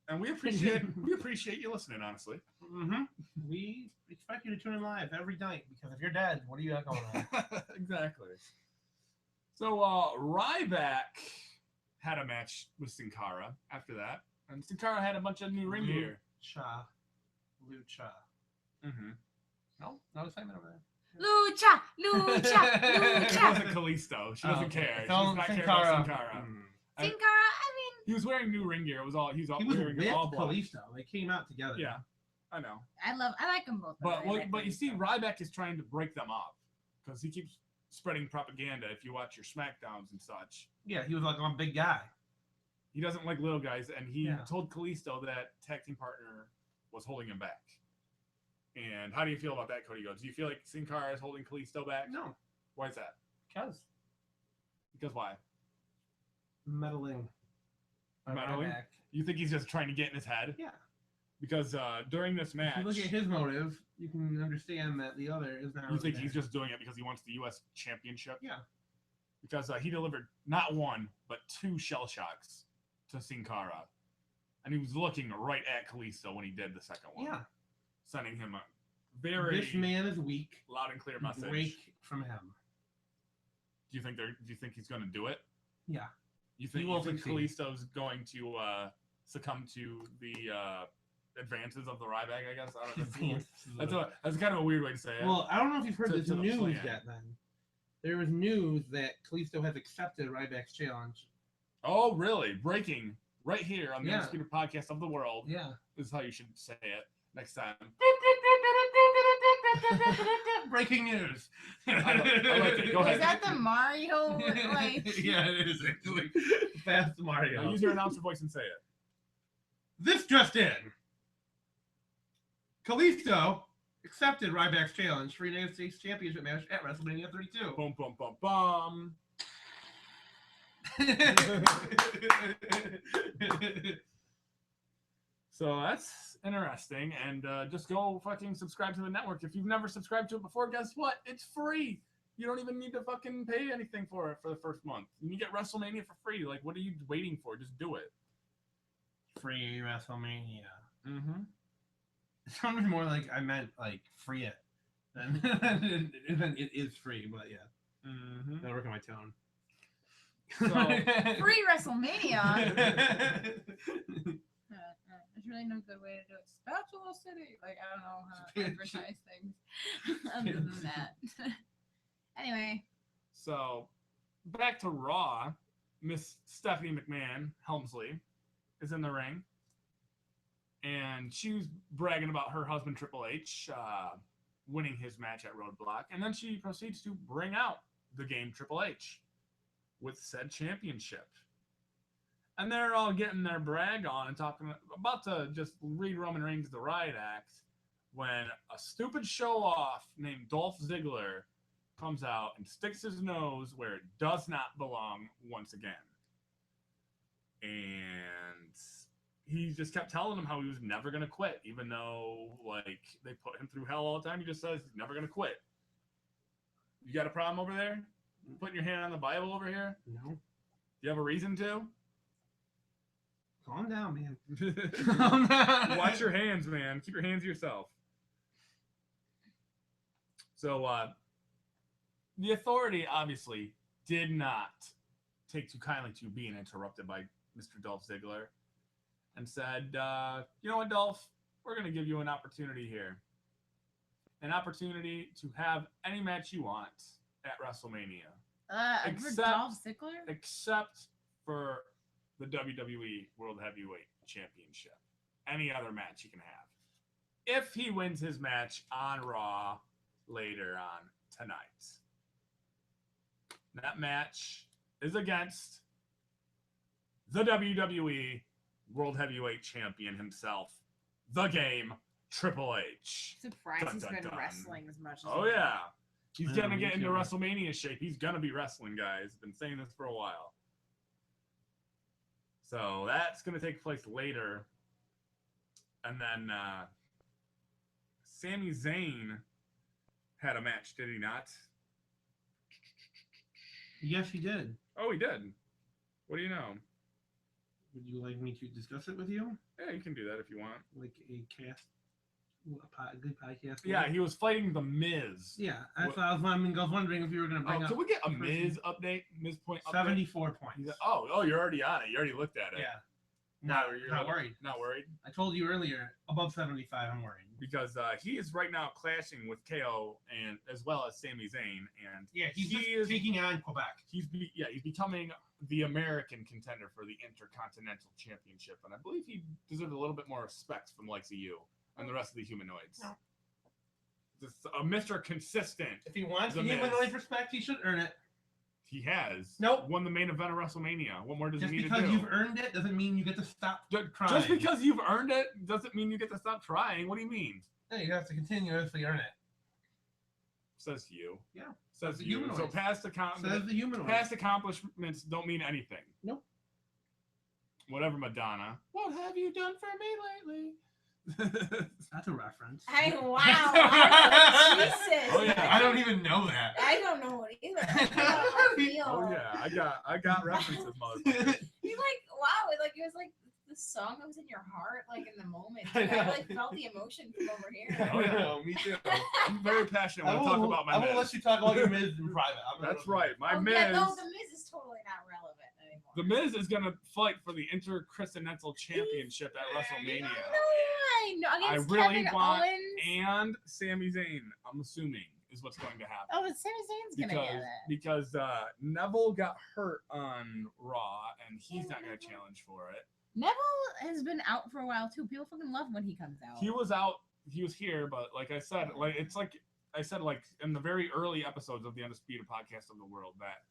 And we appreciate you listening, honestly. Mm-hmm. We expect you to tune in live every night because if you're dead, what are you got going on? Exactly. So Ryback had a match with Sin Cara after that, and Sin Cara had a bunch of new ring gear. Lucha. Mm-hmm. No excitement over there. Lucha. It wasn't Kalisto. She doesn't care. She does not care about Sin Cara. Sin Cara, I mean, he was wearing new ring gear. He was wearing with all black. Kalisto. They came out together. Yeah, I know. I like them both. But you see, Ryback is trying to break them up because he keeps spreading propaganda. If you watch your SmackDowns and such. Yeah, he was like a big guy. He doesn't like little guys, and he told Kalisto that tag team partner was holding him back. And how do you feel about that, Cody? Do you feel like Sin Cara is holding Kalisto back? No. Why is that? Because why? Meddling. You think he's just trying to get in his head? Yeah. Because during this match, if you look at his motive, you can understand that the other is not. You think he's just doing it because he wants the U.S. Championship? Yeah. Because he delivered not one but 2 shell shocks to Sin Cara, and he was looking right at Kalisto when he did the second one. Yeah. Sending him a very this man is weak. Loud and clear message. Break from him. Do you think he's going to do it? Yeah. You think Kalisto's going to succumb to the advances of the Ryback? I guess I don't know. That's kind of a weird way to say it. Well, I don't know if you've heard this news yet. Then there was news that Kalisto has accepted Ryback's challenge. Oh, really? Breaking right here on the Undisputed Podcast of the World. Yeah. This is how you should say it next time. Breaking news. I like it. Go ahead. Is that the Mario? Yeah, it is actually. Fast Mario. Now use your announcer voice and say it. This just in. Kalisto accepted Ryback's challenge for United States Championship match at WrestleMania 32. Boom, boom, boom, boom. So that's interesting, and just go fucking subscribe to the network. If you've never subscribed to it before, guess what? It's free. You don't even need to fucking pay anything for it for the first month. You get WrestleMania for free. Like, what are you waiting for? Just do it. Free WrestleMania. Mm-hmm. It sounds more like I meant like free it. Then it is free, but yeah. Mm-hmm. That'll work on my tone. So, free WrestleMania. There's really no good way to do it. Spatula City. Like, I don't know how to advertise things other than that. Anyway. So, back to Raw. Miss Stephanie McMahon, Helmsley, is in the ring. And she was bragging about her husband, Triple H, winning his match at Roadblock. And then she proceeds to bring out the game Triple H with said championship. And they're all getting their brag on and talking about to just read Roman Reigns the riot act when a stupid show-off named Dolph Ziggler comes out and sticks his nose where it does not belong once again. And he just kept telling him how he was never going to quit, even though, like, they put him through hell all the time. He just says he's never going to quit. You got a problem over there? Putting your hand on the Bible over here? No. Do you have a reason to? Calm down, man. Calm down. Watch your hands, man. Keep your hands to yourself. So, the Authority obviously did not take too kindly to being interrupted by Mr. Dolph Ziggler and said, you know what, Dolph? We're going to give you an opportunity here. An opportunity to have any match you want at WrestleMania. For Dolph Ziggler? Except for the WWE World Heavyweight Championship. Any other match he can have. If he wins his match on Raw later on tonight. That match is against the WWE World Heavyweight Champion himself, the Game, Triple H. Surprised he's been wrestling as much as Oh, yeah. He's going to get into WrestleMania shape. He's going to be wrestling, guys. Been saying this for a while. So that's going to take place later. And then Sami Zayn had a match, did he not? Yes, he did. Oh, he did. What do you know? Would you like me to discuss it with you? Yeah, you can do that if you want. Like a good podcast? Yeah, he was fighting The Miz. Yeah, that's what I was wondering if you were going to bring up. Can we get a Miz update? Miz point update? 74 points. Oh, you're already on it. You already looked at it. Yeah. Not worried. Not worried? I told you earlier, above 75, I'm worried. Because he is right now clashing with KO and as well as Sami Zayn. And yeah, he's taking on Quebec. He's becoming the American contender for the Intercontinental Championship. And I believe he deserves a little bit more respect from the likes of you and the rest of the humanoids. No. Just a Mr. Consistent. If he wants to give humanoid respect, he should earn it. He has. Nope. Won the main event of WrestleMania. What more does he need to do? Just because you've earned it doesn't mean you get to stop trying. Just because you've earned it doesn't mean you get to stop trying. What do you mean? Yeah, you have to continuously earn it. Says you. Yeah. Says you. Humanoids. So past accomplishments don't mean anything. Nope. Whatever, Madonna. What have you done for me lately? That's a reference. Hey, wow. Jesus. Oh yeah. I don't even know that. I don't know it either. Oh yeah. I got references, motherfucker. You wow, it was like the song that was in your heart, like in the moment. I felt the emotion from over here. Oh yeah, me too. I'm very passionate when I talk about my I Miz. won't let you talk about your Miz in private. That's right. My Miz. Yeah, no, the Miz is totally not relevant anymore. The Miz is gonna fight for the Intercontinental Championship at WrestleMania. I really want and Sami Zayn, I'm assuming, is what's going to happen. Oh, but Sami Zayn's gonna get it. Because Neville got hurt on Raw, and he's not gonna challenge for it. Neville has been out for a while too. People fucking love when he comes out. He was out. He was here, but like I said, in the very early episodes of the Undisputed podcast of the world, that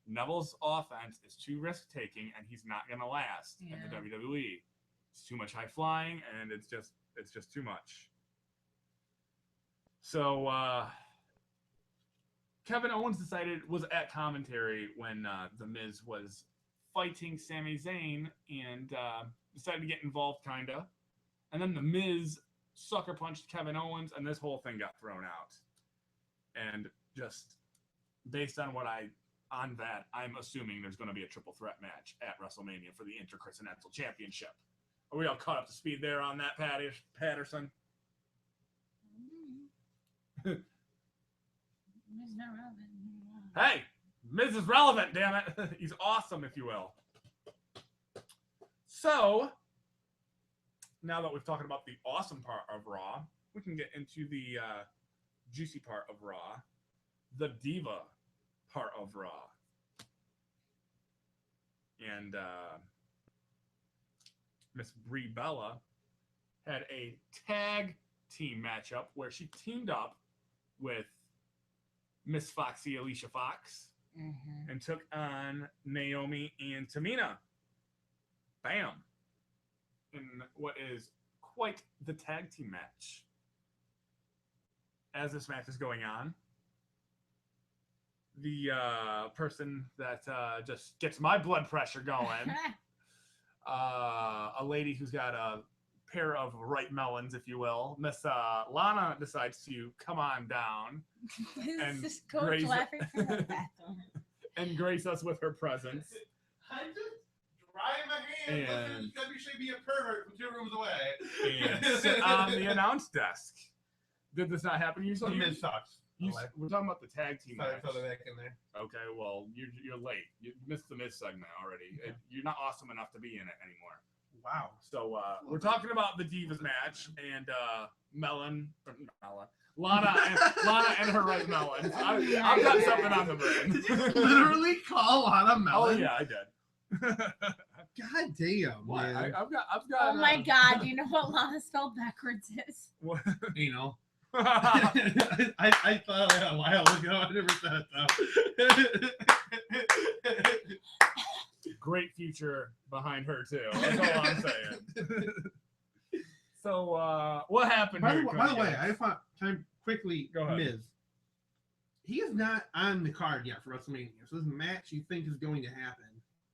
Neville's offense is too risk-taking, and he's not gonna last at the WWE. It's too much high flying, and it's just too much. So Kevin Owens was at commentary when the Miz was fighting Sami Zayn and decided to get involved, kinda. And then the Miz sucker punched Kevin Owens, and this whole thing got thrown out. And just based on I'm assuming there's going to be a triple threat match at WrestleMania for the Intercontinental Championship. Are we all caught up to speed there on that, Patterson? Miz not relevant. Hey, Miz is relevant, damn it. He's awesome, if you will. So, now that we've talked about the awesome part of Raw, we can get into the juicy part of Raw, the diva part of Raw. And Miss Brie Bella had a tag team matchup where she teamed up with Miss Foxy Alicia Fox and took on Naomi and Tamina. Bam. In what is quite the tag team match. As this match is going on, the person that just gets my blood pressure going, a lady who's got a pair of ripe melons, if you will, Miss Lana decides to come on down and grace us with her presence. I'm just drying my hands. And You should be a pervert from 2 rooms away. And sit on the announce desk. Did this not happen? So Miz sucks. We're talking about the tag team match. Throw that back in there. Okay, well, you're late. You missed the Miz segment already. Yeah. You're not awesome enough to be in it anymore. Wow. So we're talking about the Divas match and Lana and her right melon. I've got something on the brain. Did you literally call Lana melon? Oh yeah, I did. God damn, What? man. I've got. Oh my god, do you know what Lana spelled backwards is? What? Anal. I thought that a while ago. I never said it though. Great future behind her too. That's all I'm saying. So, what happened? By here, the way, I just want to quickly, Go ahead. Miz. He is not on the card yet for WrestleMania, so this match you think is going to happen.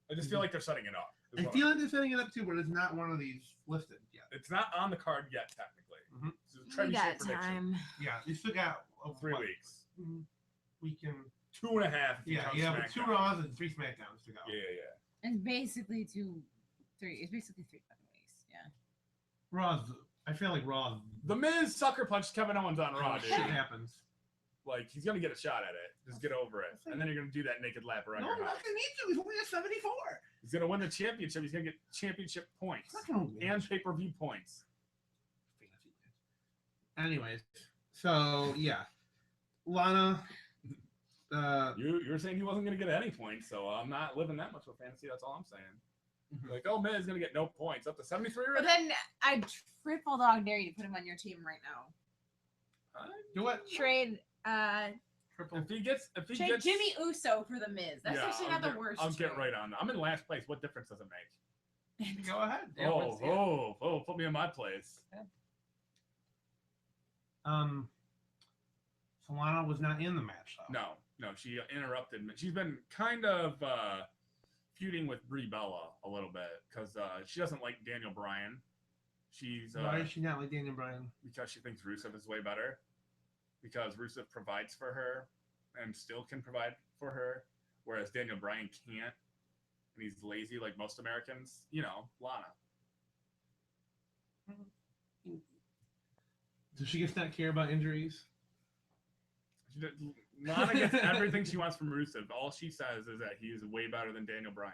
I just feel like they're setting it up. I feel like they're setting it up too, but it's not one of these listed yet. It's not on the card yet, technically. Mhm. So We got time. Yeah, you still got 3 weeks. We can. 2.5. if you Yeah, count yeah, but 2 SmackDown. Raws and 3 SmackDowns to go. Yeah. And basically 2, 3. It's basically 3 fucking weeks. Yeah. Raws. I feel like Raw. The Miz sucker punched Kevin Owens on Raw, dude. Shit happens. Like, he's going to get a shot at it. Just get over it. And then you're going to do that naked lap around No, your I'm house. not gonna need to. He's only at 74. He's going to win the championship. He's going to get championship points. He's not gonna win. And pay-per-view points. Anyways, so yeah, Lana. You were saying he wasn't going to get any points, so I'm not living that much with fantasy. That's all I'm saying. Like, oh, Miz is going to get no points. Up to 73 But then I triple dog dare you to put him on your team right now. Do what? Trade Triple. If he gets Jimmy Uso for the Miz. That's actually not the worst. I'll get trade. right on that. I'm in last place. What difference does it make? Go ahead. Yeah, Put me in my place. So Lana was not in the match though. No, she interrupted me. She's been kind of feuding with Brie Bella a little bit because she doesn't like Daniel Bryan. She's Why is she not like Daniel Bryan? because she thinks Rusev is way better. Because Rusev provides for her and still can provide for her, whereas Daniel Bryan can't, and he's lazy like most Americans. You know, Lana. Does she just not care about injuries? Lana gets everything she wants from Rusev. All she says is that he is way better than Daniel Bryan,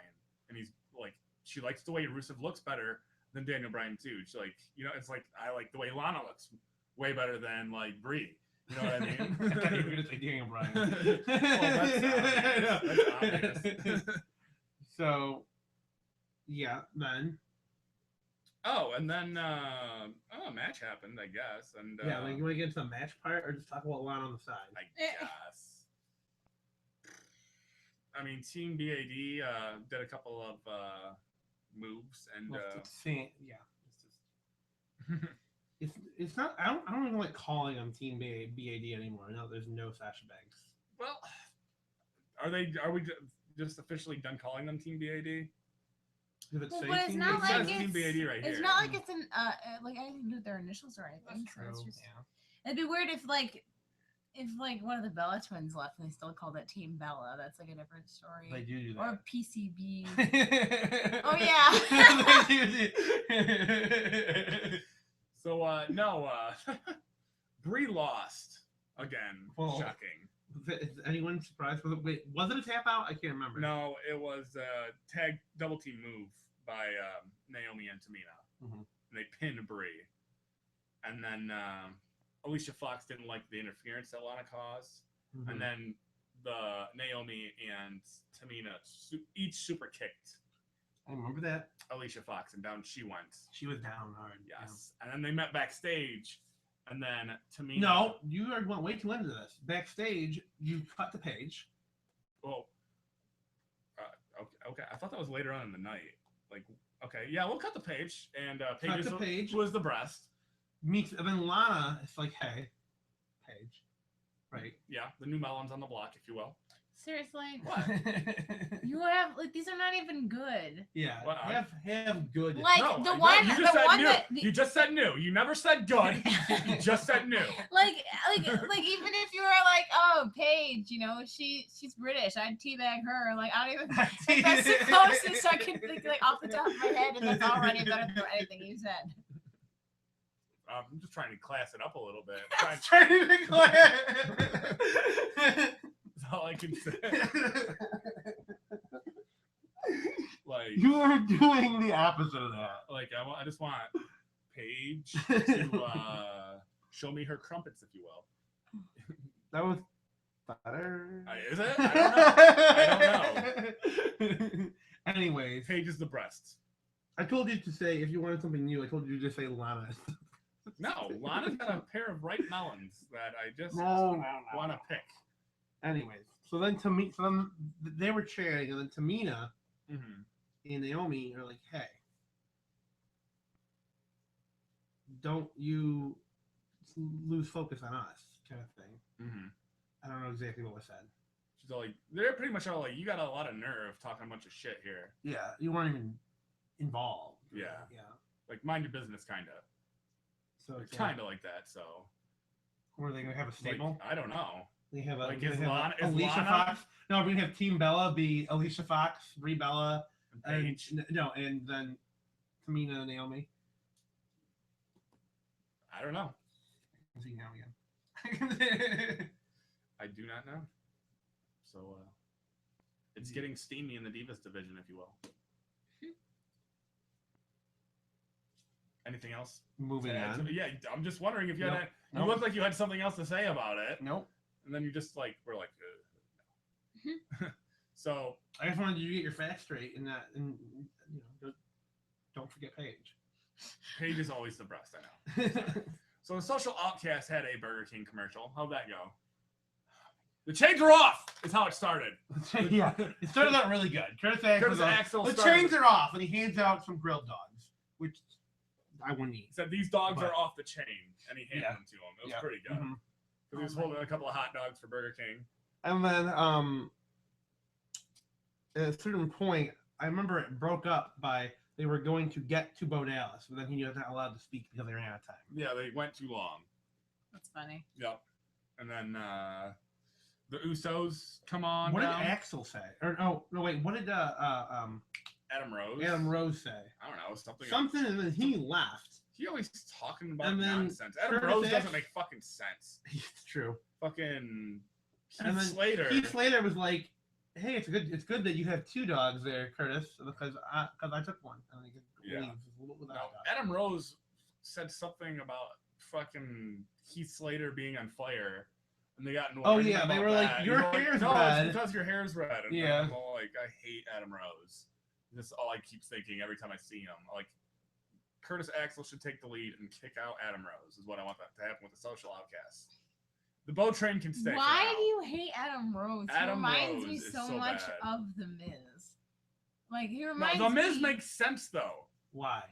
and he's like, she likes the way Rusev looks better than Daniel Bryan too. She's like, you know, it's like I like the way Lana looks way better than like Brie. You know what I mean? I thought you were gonna say Daniel Bryan. Well, that's obvious. So, yeah, then. Oh, and then a match happened, I guess. And Yeah, like you want to get into the match part or just talk about Lana on the side? I guess. I mean, Team BAD did a couple of moves, and Yeah, it's not. I don't even like calling them Team BAD anymore. No, there's no Sasha Banks. well, are we just officially done calling them Team BAD? If it's Well, say but it's Team not BAD, It like says Team it's- BAD right here. It's not like it's an like anything to do with their initials or anything. That's so true. it's just, Yeah. it'd be weird if one of the Bella twins left and they still called it Team Bella. That's like a different story. They do that. Or PCB. Oh yeah. So no, Brie lost again. Whoa. Shocking. Is anyone surprised? Wait, was it a tap out? I can't remember. No, it was a tag double team move by Naomi and Tamina. Mhm. And they pinned Brie. And then Alicia Fox didn't like the interference that Lana caused. Mhm. And then the Naomi and Tamina each super kicked I remember that. Alicia Fox, and down she went. She was down hard. Yes. And then they met backstage, and then Tamina. Yeah. No, you went way too into this. Backstage, you cut the page. Well, okay. I thought that was later on in the night. Like, okay, yeah, we'll cut the page, and Cut the page. was the breast. Meets, and then Lana, it's like, hey, Paige. Right. Yeah, the new melons on the block, if you will. Seriously, What? you have like these are not even good. Yeah. Well, have good. Like No, the no, one, you the just said one new. that You just said new. You never said good. You just said new. like even if you were like, oh, Paige, you know, she's British, I'd teabag her. Like I don't even. Like, that's the closest I can think like off the top of my head, and that's already better than anything you said. I'm just trying to class it up a little bit. Trying to declare. That's all I can say. Like, You are doing the opposite of that. like I just want Paige to show me her crumpets, if you will. That was better. Is it? I don't know. Anyways, Paige is the breasts. I told you to say, if you wanted something new, I told you to just say Lana. No, Lana's got a pair of ripe melons that I just No. want to pick. Anyways, so then they were chanting, and then Tamina and Naomi are like, "Hey, don't you lose focus on us," kind of thing. I don't know exactly what was said. She's all like, they're pretty much all like, "You got a lot of nerve talking a bunch of shit here." Yeah, you weren't even involved. Yeah. Like, mind your business, kind of. So it's kind of like that. So, were they gonna have a stable? Like, I don't know. They have like is Alicia Lana? Fox. No, we're gonna have Team Bella be Alicia Fox, Brie Bella, and then Tamina and Naomi. I don't know. I can see now again. I do not know. So it's getting steamy in the Divas division, if you will. Anything else? Moving on. Yeah, I'm just wondering if you had. You looked like you had something else to say about it. Nope. And then you just were like, no. So I just wanted you to get your facts straight, and don't forget Paige. Paige is always the best, I know. So the Social Outcast had a Burger King commercial. How'd that go? The chains are off. Is how it started. Yeah, it started out really good. Curtis Axel. The chains are off, and he hands out some grilled dogs, which I wouldn't eat. He said these dogs are off the chain, and he handed them to him. It was pretty good. Because he was holding a couple of hot dogs for Burger King. And then at a certain point, I remember it broke up by they were going to get to Bo Dallas, but then he was not allowed to speak because they ran out of time. Yeah, they went too long. That's funny. Yep. And then the Usos come on. What did Axel say? Or no, wait. What did Adam Rose? Adam Rose say? I don't know. Something. And then he left. He always talking about nonsense. Adam Rose doesn't make fucking sense. It's true. Fucking Heath Slater. Heath Slater was like, "Hey, it's good that you have two dogs there, Curtis, because I took one." And I could leave without a dog. Adam Rose said something about fucking Heath Slater being on fire, and they got into they were like, "Your hair's red." It's because your hair's red. And I'm all like, I hate Adam Rose. That's all I keep thinking every time I see him. Like, Curtis Axel should take the lead and kick out Adam Rose is what I want that to happen with the Social Outcasts. The Bo Train can stay. Why do you hate Adam Rose? He reminds me so much bad. of The Miz. Like, he reminds me. The Miz makes sense, though. Why?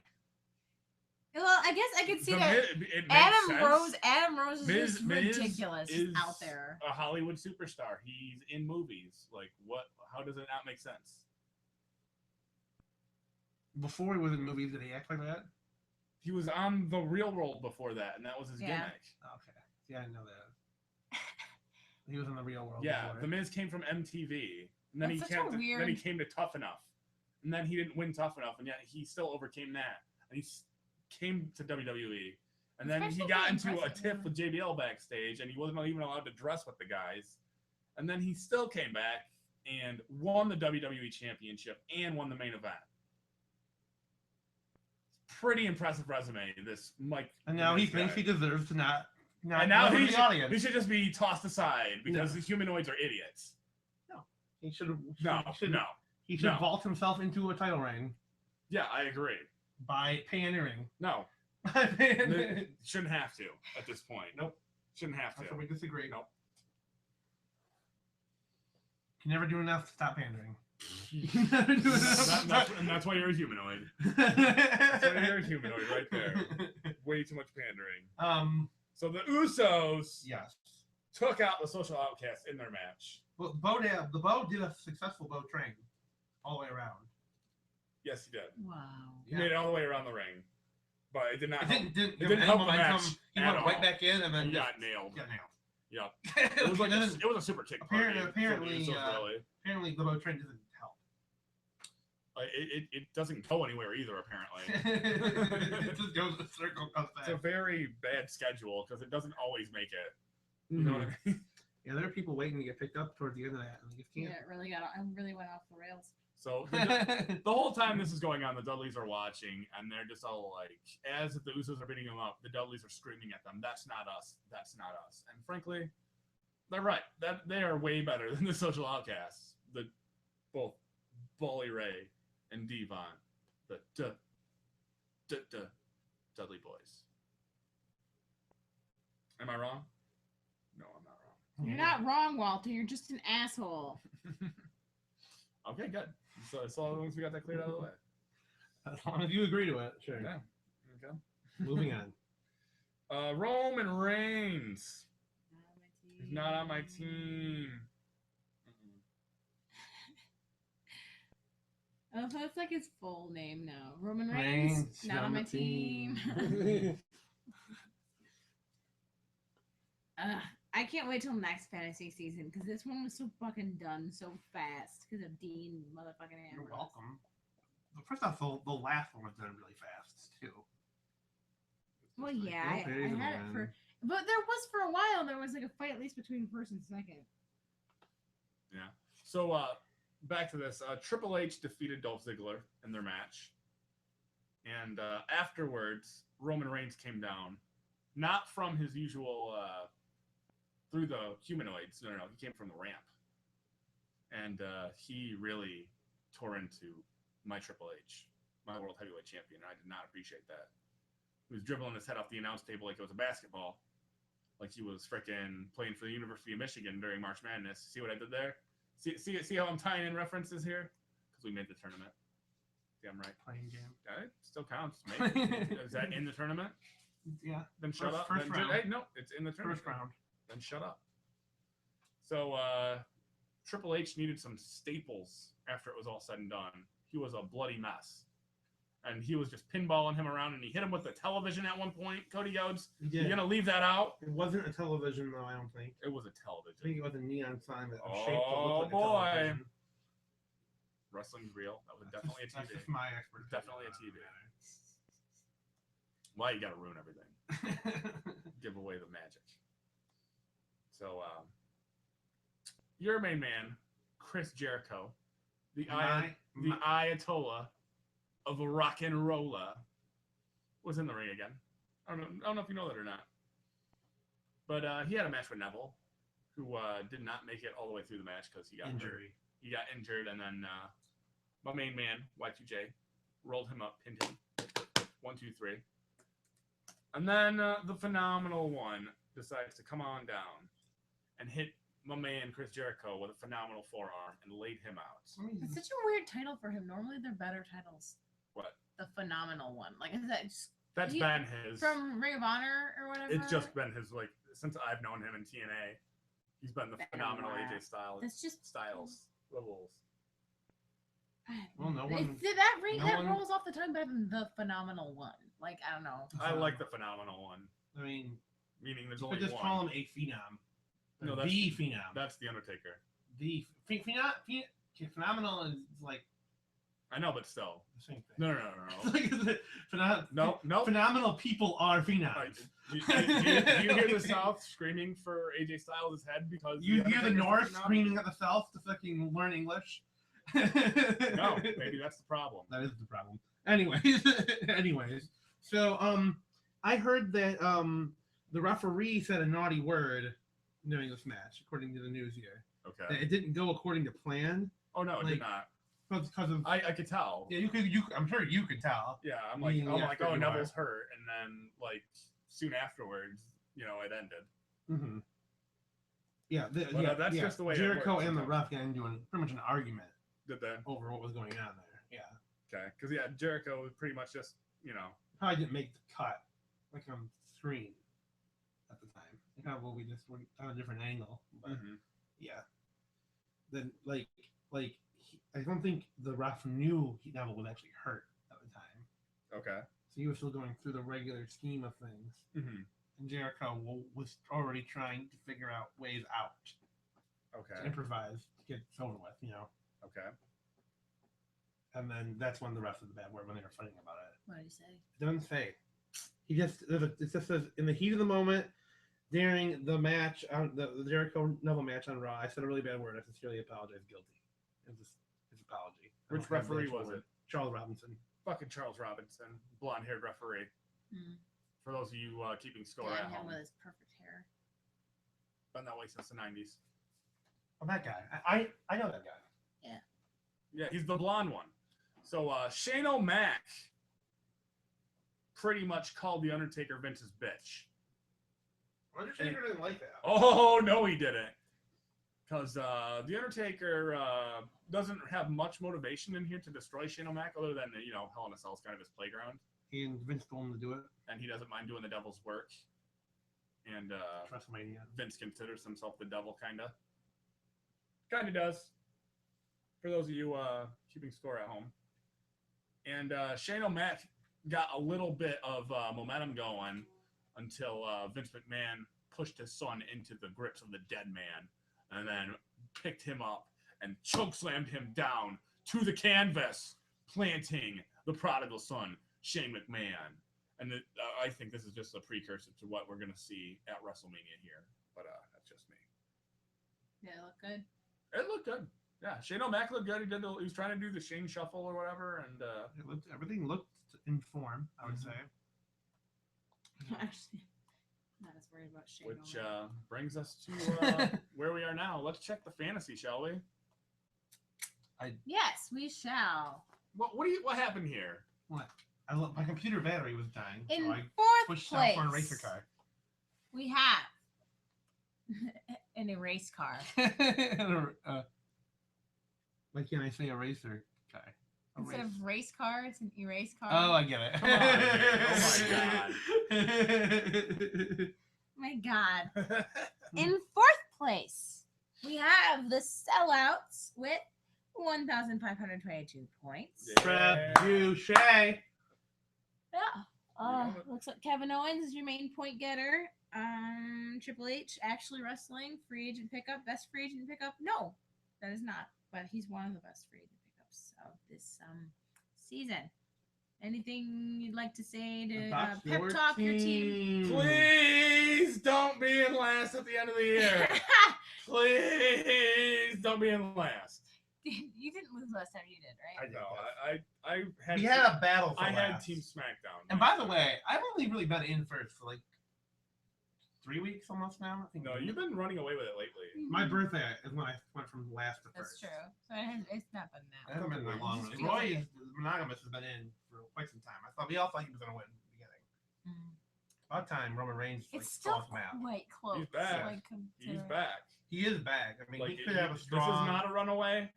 Well, I guess I could see that Adam Rose is just ridiculous out there. A Hollywood superstar. He's in movies. Like, what? How does it not make sense? Before he was in movies, did he act like that? He was on The Real World before that, and that was his gimmick. Okay. Yeah, I didn't know that. He was in The Real World. Yeah, before. The Miz came from MTV, and then then he came to Tough Enough, and then he didn't win Tough Enough, and yet he still overcame that, and he came to WWE, and then he got into a tiff with JBL backstage, and he wasn't even allowed to dress with the guys, and then he still came back and won the WWE Championship and won the main event. Pretty impressive resume, this Mike. And now he thinks he deserves to not and now he should just be tossed aside because the humanoids are idiots. No, he should. He should vault himself into a title reign. Yeah, I agree. By pandering. No, shouldn't have to at this point. Nope, shouldn't have to. That's where we disagree. Nope. You never do enough to stop pandering. And that's why you're a humanoid. That's why you're a humanoid right there. Way too much pandering. So the Usos took out the Social Outcasts in their match. Well, Bo did a successful Bo Train all the way around. Yes, he did. Wow. He made it all the way around the ring. But it did not help. It didn't help the match. He went right back in and then got nailed. Yeah. It was a super kick. Apparently, the Bo Train doesn't help. It doesn't go anywhere either, apparently. It just goes in a circle. It's a very bad schedule because it doesn't always make it. You know what I mean? Yeah, there are people waiting to get picked up towards the end of that, and they just can't. Yeah, it really went off the rails. So the whole time this is going on, the Dudleys are watching, and they're just all like, as if the Usos are beating them up, the Dudleys are screaming at them, "That's not us. That's not us." And frankly, they're right. That they are way better than the Social Outcasts. Both Bully Ray and Devon, the Dudley Boys. Am I wrong? No, I'm not wrong. You're not wrong, Walter. You're just an asshole. Okay, good. So as long as we got that cleared out of the way. As long as you agree to it, sure. Yeah. Okay. Moving on. Roman Reigns. He's not on my team. Oh, so it's like his full name now. Roman Reigns, not on my team. I can't wait till next fantasy season because this one was so fucking done so fast because of Dean motherfucking Ambrose. You're welcome. First off, the last one was done really fast too. Well, yeah, I had it for, but there was for a while. There was like a fight at least between first and second. Yeah. So back to this. Triple H defeated Dolph Ziggler in their match, and afterwards, Roman Reigns came down, not from his usual through the humanoids. No, he came from the ramp, and he really tore into my Triple H, my World Heavyweight Champion. And I did not appreciate that. He was dribbling his head off the announce table like it was a basketball, like he was freaking playing for the University of Michigan during March Madness. See what I did there? See how I'm tying in references here? Because we made the tournament. See, I'm right. Playing game. It still counts. Maybe. Is that in the tournament? Yeah. Then shut up. First round. Hey, no, it's in the tournament. First round. Then shut up. So Triple H needed some staples after it was all said and done. He was a bloody mess. And he was just pinballing him around, and he hit him with the television at one point. Cody Yodes, Yeah. you gonna leave that out? It wasn't a television though, I don't think. It was a I think television. it was a neon sign that was Oh, shaped to look like boy. a television. Wrestling's real. That was definitely a That's TV. just my expertise. Definitely a TV. Why you gotta ruin everything? Give away the magic. So, your main man, Chris Jericho, the Ayatollah of rock and rolla, was in the ring again. I don't know if you know that or not. But he had a match with Neville, who did not make it all the way through the match because he got injured. He got injured, and then my main man, Y2J, rolled him up, pinned him. 1, 2, 3. And then the Phenomenal One decides to come on down and hit my man Chris Jericho with a phenomenal forearm and laid him out. It's such a weird title for him. Normally, they're better titles. What? The Phenomenal One. Like, is that just That's been his from Ring of Honor or whatever? It's just been his, like, since I've known him in TNA. He's been the phenomenal AJ Styles. That's just Styles. Rules. Well, no one. That rolls off the tongue better than the Phenomenal One. Like, I don't know. I like the Phenomenal One. I mean, meaning there's you only could just one. call him a phenom. No, The that's Phenom. That's the Undertaker. The phenomenal is like I know, but still. the same thing. No. No. Phenomenal people are phenoms. Right. Do you hear the South screaming for AJ Styles' head because You hear the Undertaker's North phenom? screaming at the South to fucking learn English. No, maybe that's the problem. That is the problem. Anyways, so I heard that the referee said a naughty word during this match, according to the news here. Okay. That it didn't go according to plan. Oh no, it did not. Because of I could tell. yeah, I'm sure you could tell. Yeah, I'm Me and the like, expert oh, you Neville's hurt, and then like soon afterwards, it ended. Mm-hmm. Yeah, But, that's just the way it Jericho works and the sometimes. ref got into pretty much an argument Did they? over what was going on there. Yeah, Okay, because Jericho was pretty much just probably didn't make the cut like on screen at the time. It probably just went on a different angle. But yeah, then I don't think the ref knew Neville was actually hurt at the time. Okay. So he was still going through the regular scheme of things. Mm-hmm. And Jericho was already trying to figure out ways out. Okay. To improvise to get it over with, Okay. And then that's when the rest of the bad word when they were fighting about it. What did he say? It doesn't say. It just says in the heat of the moment during the match on the Jericho Neville match on Raw, I said a really bad word. I sincerely apologize. Guilty. It was his apology. I Which don't have the referee actual was word. it? Charles Robinson. Fucking Charles Robinson, blonde-haired referee. Mm. For those of you keeping score Yeah, at him home, with his perfect hair. been that way since the '90s. Oh, that guy. I know that guy. Yeah, he's the blonde one. So Shane O'Mac pretty much called The Undertaker Vince's bitch. Undertaker didn't like that. Oh, no, he didn't. Because The Undertaker doesn't have much motivation in here to destroy Shane O'Mac, other than, Hell in a Cell is kind of his playground. He and Vince told him to do it. And he doesn't mind doing the devil's work. And WrestleMania. Vince considers himself the devil, kind of. Kind of does. For those of you keeping score at home. And Shane O'Mac got a little bit of momentum going until Vince McMahon pushed his son into the grips of the dead man and then picked him up and chokeslammed him down to the canvas, planting the prodigal son, Shane McMahon. And I think this is just a precursor to what we're going to see at WrestleMania here. But that's just me. Yeah, it looked good. It looked good. Yeah, Shane O'Mac looked good. He was trying to do the Shane Shuffle or whatever, and everything looked in form, I would say. Actually, I'm not as worried about Shane. Which brings us to where we are now. Let's check the fantasy, shall we? Yes, we shall. What happened here? What? My computer battery was dying. In so I fourth pushed place, out for an eraser car. we have an erase car. Why can't I say eraser car? Instead of race car, it's an erase car. Oh, I get it. Come on, oh my God. In fourth place, we have the Sellouts with 1,522 points. Trebuchet. Yeah. Looks like Kevin Owens is your main point getter. Triple H actually wrestling, free agent pickup, best free agent pickup. No, that is not. But he's one of the best free agent pickups of this season. Anything you'd like to say to pep talk your team? Please don't be in last at the end of the year. Please don't be in last. You didn't lose last time, you did, right? I had. We had a battle. For I last. had Team SmackDown. And by the way, I've only really been in first for like 3 weeks almost now. I think. No, you've been running away with it lately. My birthday is when I went from last to first. That's true. So it's not been that. It hasn't been that long. Just Roy is monogamous has been in for quite some time. We all thought he was going to win in the beginning. About time Roman Reigns It's still map. quite close. He's back. He's back. He is back. I mean, he could have a strong. This is not a runaway.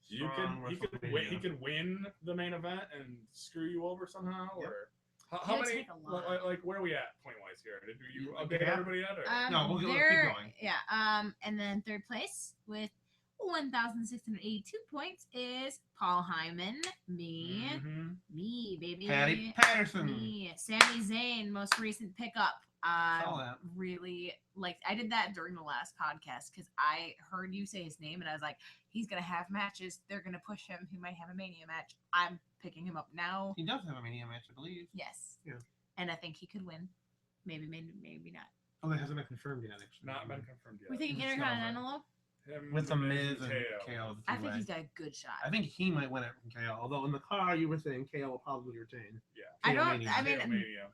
He WrestleMania. could win the main event and screw you over somehow, Yep. or how many? Like where are we at point wise here? Did you update everybody yet? Or? No, we'll keep going. Yeah. And then third place with 1,682 points is Paul Hyman. Me, baby. Patty Patterson. Me. Sami Zayn, most recent pickup. Really I did that during the last podcast because I heard you say his name and I was like, he's gonna have matches. They're gonna push him. He might have a Mania match. I'm picking him up now. He does have a Mania match, I believe. Yes. Yeah. And I think he could win. Maybe not. Oh, that hasn't been confirmed yet. Actually, Not been confirmed yet. We're thinking Intercontinental. With the Miz and KO. I think he's got a good shot. I think he might win it from KO. Although in the car you were saying KO will probably retain. Yeah.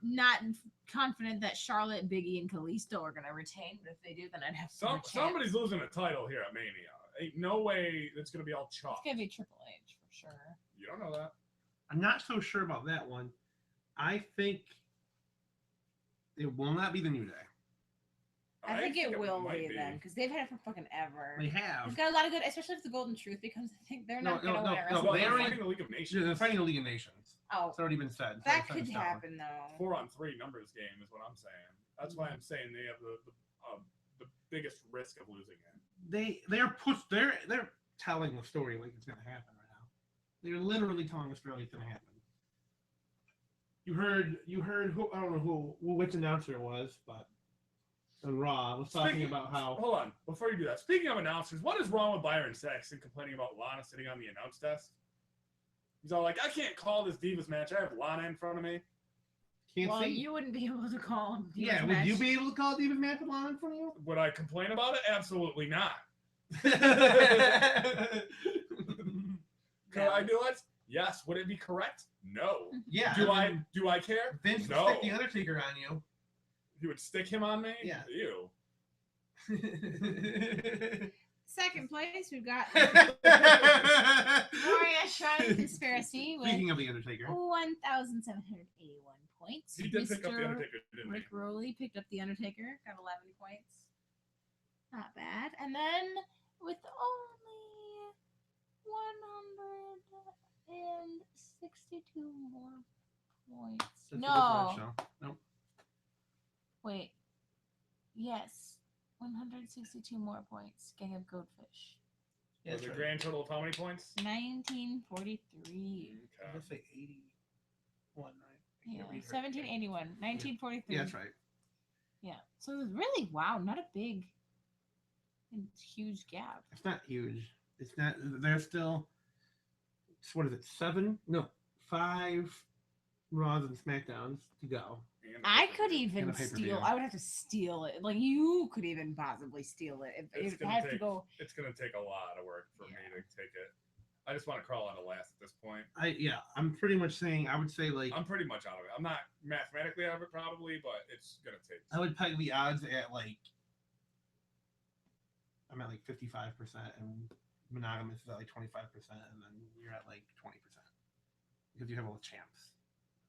Not confident that Charlotte, Biggie, and Kalisto are gonna retain. But if they do, then I'd have somebody's losing a title here at Mania. Ain't no way that's gonna be all chalk. It's gonna be Triple H for sure. You don't know that. I'm not so sure about that one. I think it will not be the New Day. I think it will be then, because they've had it for fucking ever. They have. They've got a lot of good, especially if the Golden Truth becomes. I think they're not gonna win it. No, they're fighting the League of Nations. They're fighting the League of Nations. Oh, it's already been said. That could happen though. 4-on-3 numbers game is what I'm saying. That's why I'm saying they have the biggest risk of losing it. They're telling the story like it's gonna happen right now. They're literally telling the story like it's gonna happen. You heard who, I don't know which announcer it was, but on Raw was talking about how. Hold on, before you do that. Speaking of announcers, what is wrong with Byron Saxton complaining about Lana sitting on the announce desk? He's all like, I can't call this Divas match. I have Lana in front of me. Can't see. You wouldn't be able to call him. Yeah, would you be able to call Divas match with Lana in front of you? Would I complain about it? Absolutely not. Could I do it? Yes. Would it be correct? No. Yeah. Do I care? Vince no. would stick the Undertaker on you. He would stick him on me? Yeah. Ew. Second place, we've got Gloria Shrine Conspiracy with Speaking of The Undertaker. 1,781 points. He did pick up The Undertaker, didn't Rick Rowley picked up The Undertaker, got 11 points. Not bad. And then with only 162 more points. That's No. Nope. Wait. Yes. 162 more points. Gang of Goldfish. he? Was the grand total of how many points? 1943. Okay. Let's say 81. Yeah, 1781. 1943. Yeah, that's right. Yeah. So it was really, wow, not a big and huge gap. It's not huge. It's not. There's still. What is it? 5 Raws and SmackDowns to go. I could even And a pay-per-view. steal. I would have to steal it. Like you could even possibly steal it. If it has to go. It's gonna take a lot of work for me to take it. I just want to crawl out of last at this point. I'm pretty much saying. I would say like I'm pretty much out of it. I'm not mathematically out of it probably, but it's gonna take. I would peg the odds at like. I'm at like 55%, and monogamous is at like 25%, and then you're at like 20% because you have all the champs.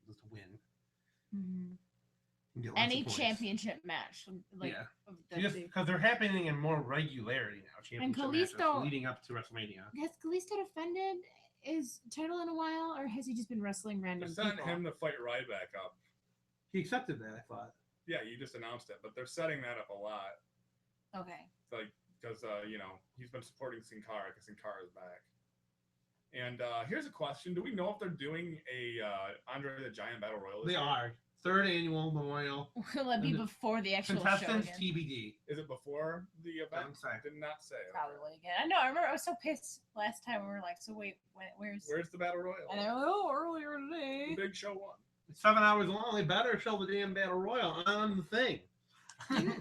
Just win. Mhm. You get lots Any of points. championship match, like of the- Just because they're happening in more regularity now. Championship matches Kalisto- leading up to WrestleMania. has Kalisto defended his title in a while, or has he just been wrestling They're random setting people? him to fight Ryback up. He accepted that, I thought. Yeah, you just announced it, but they're setting that up a lot. Okay. It's like because he's been supporting Sin Cara because Sin Cara's back. And here's a question: do we know if they're doing a Andre the Giant Battle Royal? They are. 3rd annual memorial. Will it be And before the actual show Contestants again? TBD. Is it before the event? Doesn't say. Did not say. Okay. Probably again. I know. I remember I was so pissed last time. We were like, so wait, where's? Where's the Battle Royal? And I went, earlier The today. Big Show won. It's 7 hours long. They better show the damn Battle Royal on the thing.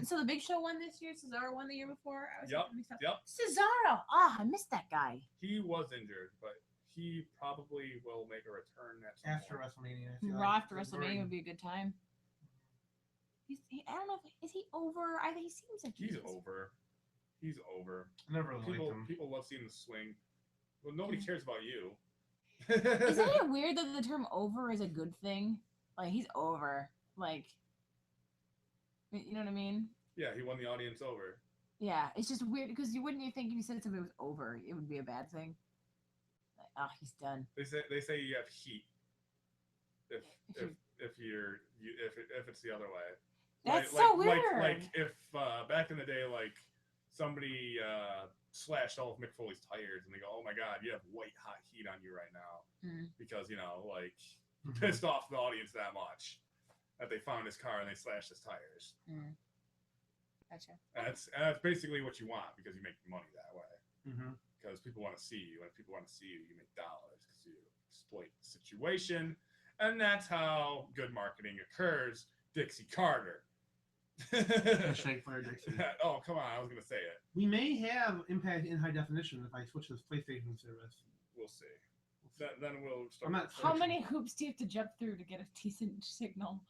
So the Big Show won this year. Cesaro won the year before. I was Yep, mixed up. yep. Cesaro. Ah, I missed that guy. He was injured, but he probably will make a return at some After point. WrestleMania. I feel Raw like after they're WrestleMania already- would be a good time. I don't know. Is he over? I think he seems like He's is. over. He's over. I never really liked him. People love seeing the swing. Well, nobody cares about you. Isn't it weird that the term "over" is a good thing? Like he's over. Like, you know what I mean? Yeah, he won the audience over. Yeah, it's just weird because you wouldn't think if you said something was over, it would be a bad thing. Like, oh, he's done. They say you have heat. If it's the other way. That's so weird. Like if back in the day, like somebody slashed all of Mick Foley's tires, and they go, "Oh my God, you have white hot heat on you right now," because pissed off the audience that much that they found his car and they slashed his tires. Gotcha. And that's basically what you want because you make money that way. Mm-hmm. Because people want to see you, and if people want to see you, you make dollars because you exploit the situation, and that's how good marketing occurs. Dixie Carter. Shake for Dixie. Oh, come on. I was going to say it. We may have Impact in high definition if I switch to this PlayStation service. We'll see. Then we'll start. I'm not How many hoops do you have to jump through to get a decent signal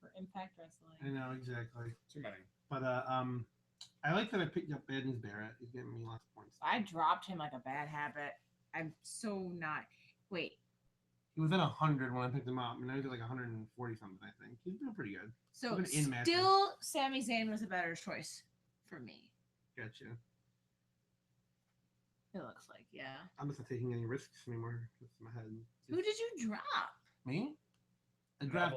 for Impact Wrestling? I know, exactly. Too many. But I like that I picked up Bad News Barrett. He's getting me lots of points. I dropped him like a bad habit. I'm so not. Wait. He was at 100 when I picked him up, and now he's at like 140 something, I think. He's doing pretty good. So Even in matches. still, Sami Zayn was a better choice for me. Gotcha. It looks like, yeah. I'm just not taking any risks anymore. That's my head. Who did you drop? Me? I grabbed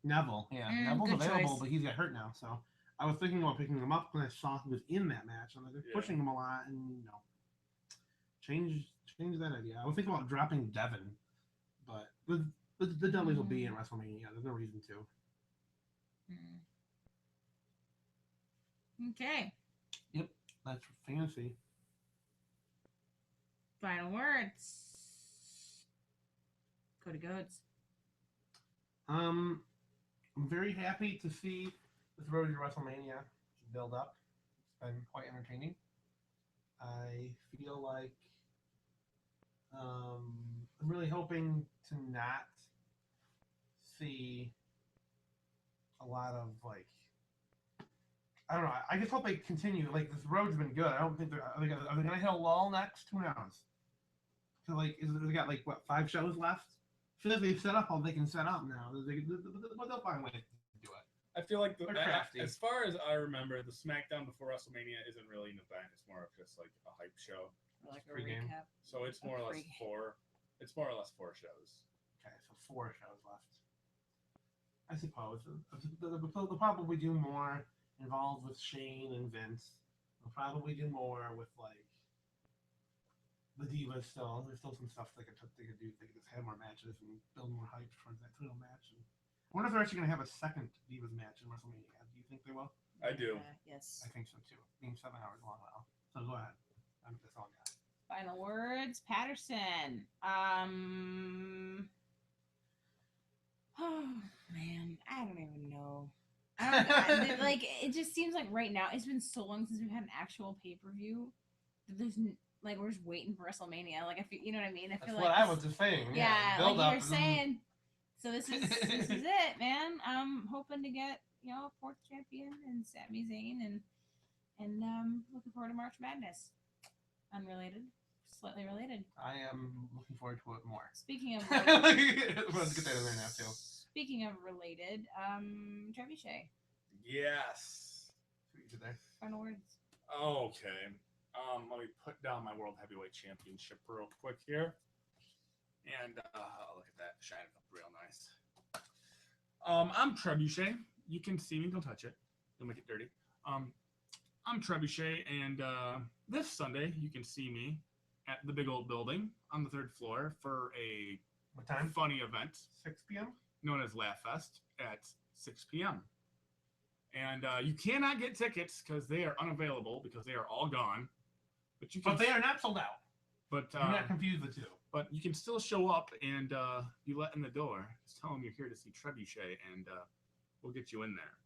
Neville. Yeah, Neville's good available, choice. but he's got hurt now. So I was thinking about picking him up when I saw he was in that match. I'm like, they're pushing him a lot, and change that idea. I was thinking about dropping Devin, but the Dudleys will be in WrestleMania. There's no reason to. Okay. Yep, that's fancy. Final words. Cody Goats. I'm very happy to see this road to WrestleMania build up. It's been quite entertaining. I feel like I'm really hoping to not see a lot of I don't know. I just hope they continue. Like, this road's been good. I don't think are they gonna hit a lull next? Who knows? So like, they got like what 5 shows left? I feel like they've set up all they can set up now. But they'll find ways to do it. I feel like They're crafty. as far as I remember, the SmackDown before WrestleMania isn't really an event. It's more of just like a hype show. Or like a Pre-game. recap. So it's more or less Pre-game. 4. It's more or less 4 shows. Okay, so 4 shows left. I suppose they'll probably do more involved with Shane and Vince. They'll probably do more with like the Divas. Still, there's still some stuff they could do. They could just have more matches and build more hype towards that title match. And I wonder if they're actually going to have a second Divas match in WrestleMania. Do you think they will? I do. Yes. I think so too. Being 7 hours long now. So go ahead. That's all I got. Final words, Patterson. Oh man, I don't even know. Like it just seems like right now it's been so long since we've had an actual pay-per-view that there's like we're just waiting for WrestleMania. Like I feel, you know what I mean? I feel That's what I was just saying. Yeah, build like up you're saying. So this is it, man. I'm hoping to get a 4th champion and Sami Zayn and looking forward to March Madness. Unrelated. Slightly related. I am looking forward to it more. Speaking of Let's get that in there now too. Speaking of related, Trebuchet. Yes. Final words. Okay. Let me put down my World Heavyweight Championship real quick here. And look at that. Shining up real nice. I'm Trebuchet. You can see me. Don't touch it. Don't make it dirty. I'm Trebuchet, and this Sunday you can see me at the big old building on the 3rd floor for a What time? funny event 6 p.m. known as Laugh Fest at 6 p.m. And you cannot get tickets because they are unavailable because they are all gone. But you can. But they are not sold out. But Do not confuse the two. But you can still show up and be let in the door. Just tell them you're here to see Trebuchet, and we'll get you in there.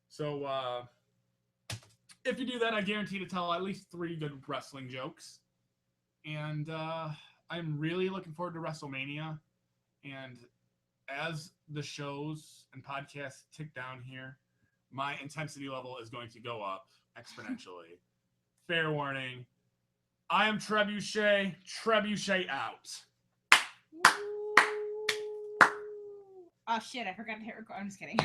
So if you do that, I guarantee to tell at least 3 good wrestling jokes. And I'm really looking forward to WrestleMania. And as the shows and podcasts tick down here, my intensity level is going to go up exponentially. Fair warning. I am Trebuchet. Trebuchet out. Oh shit! I forgot to hit record. I'm just kidding.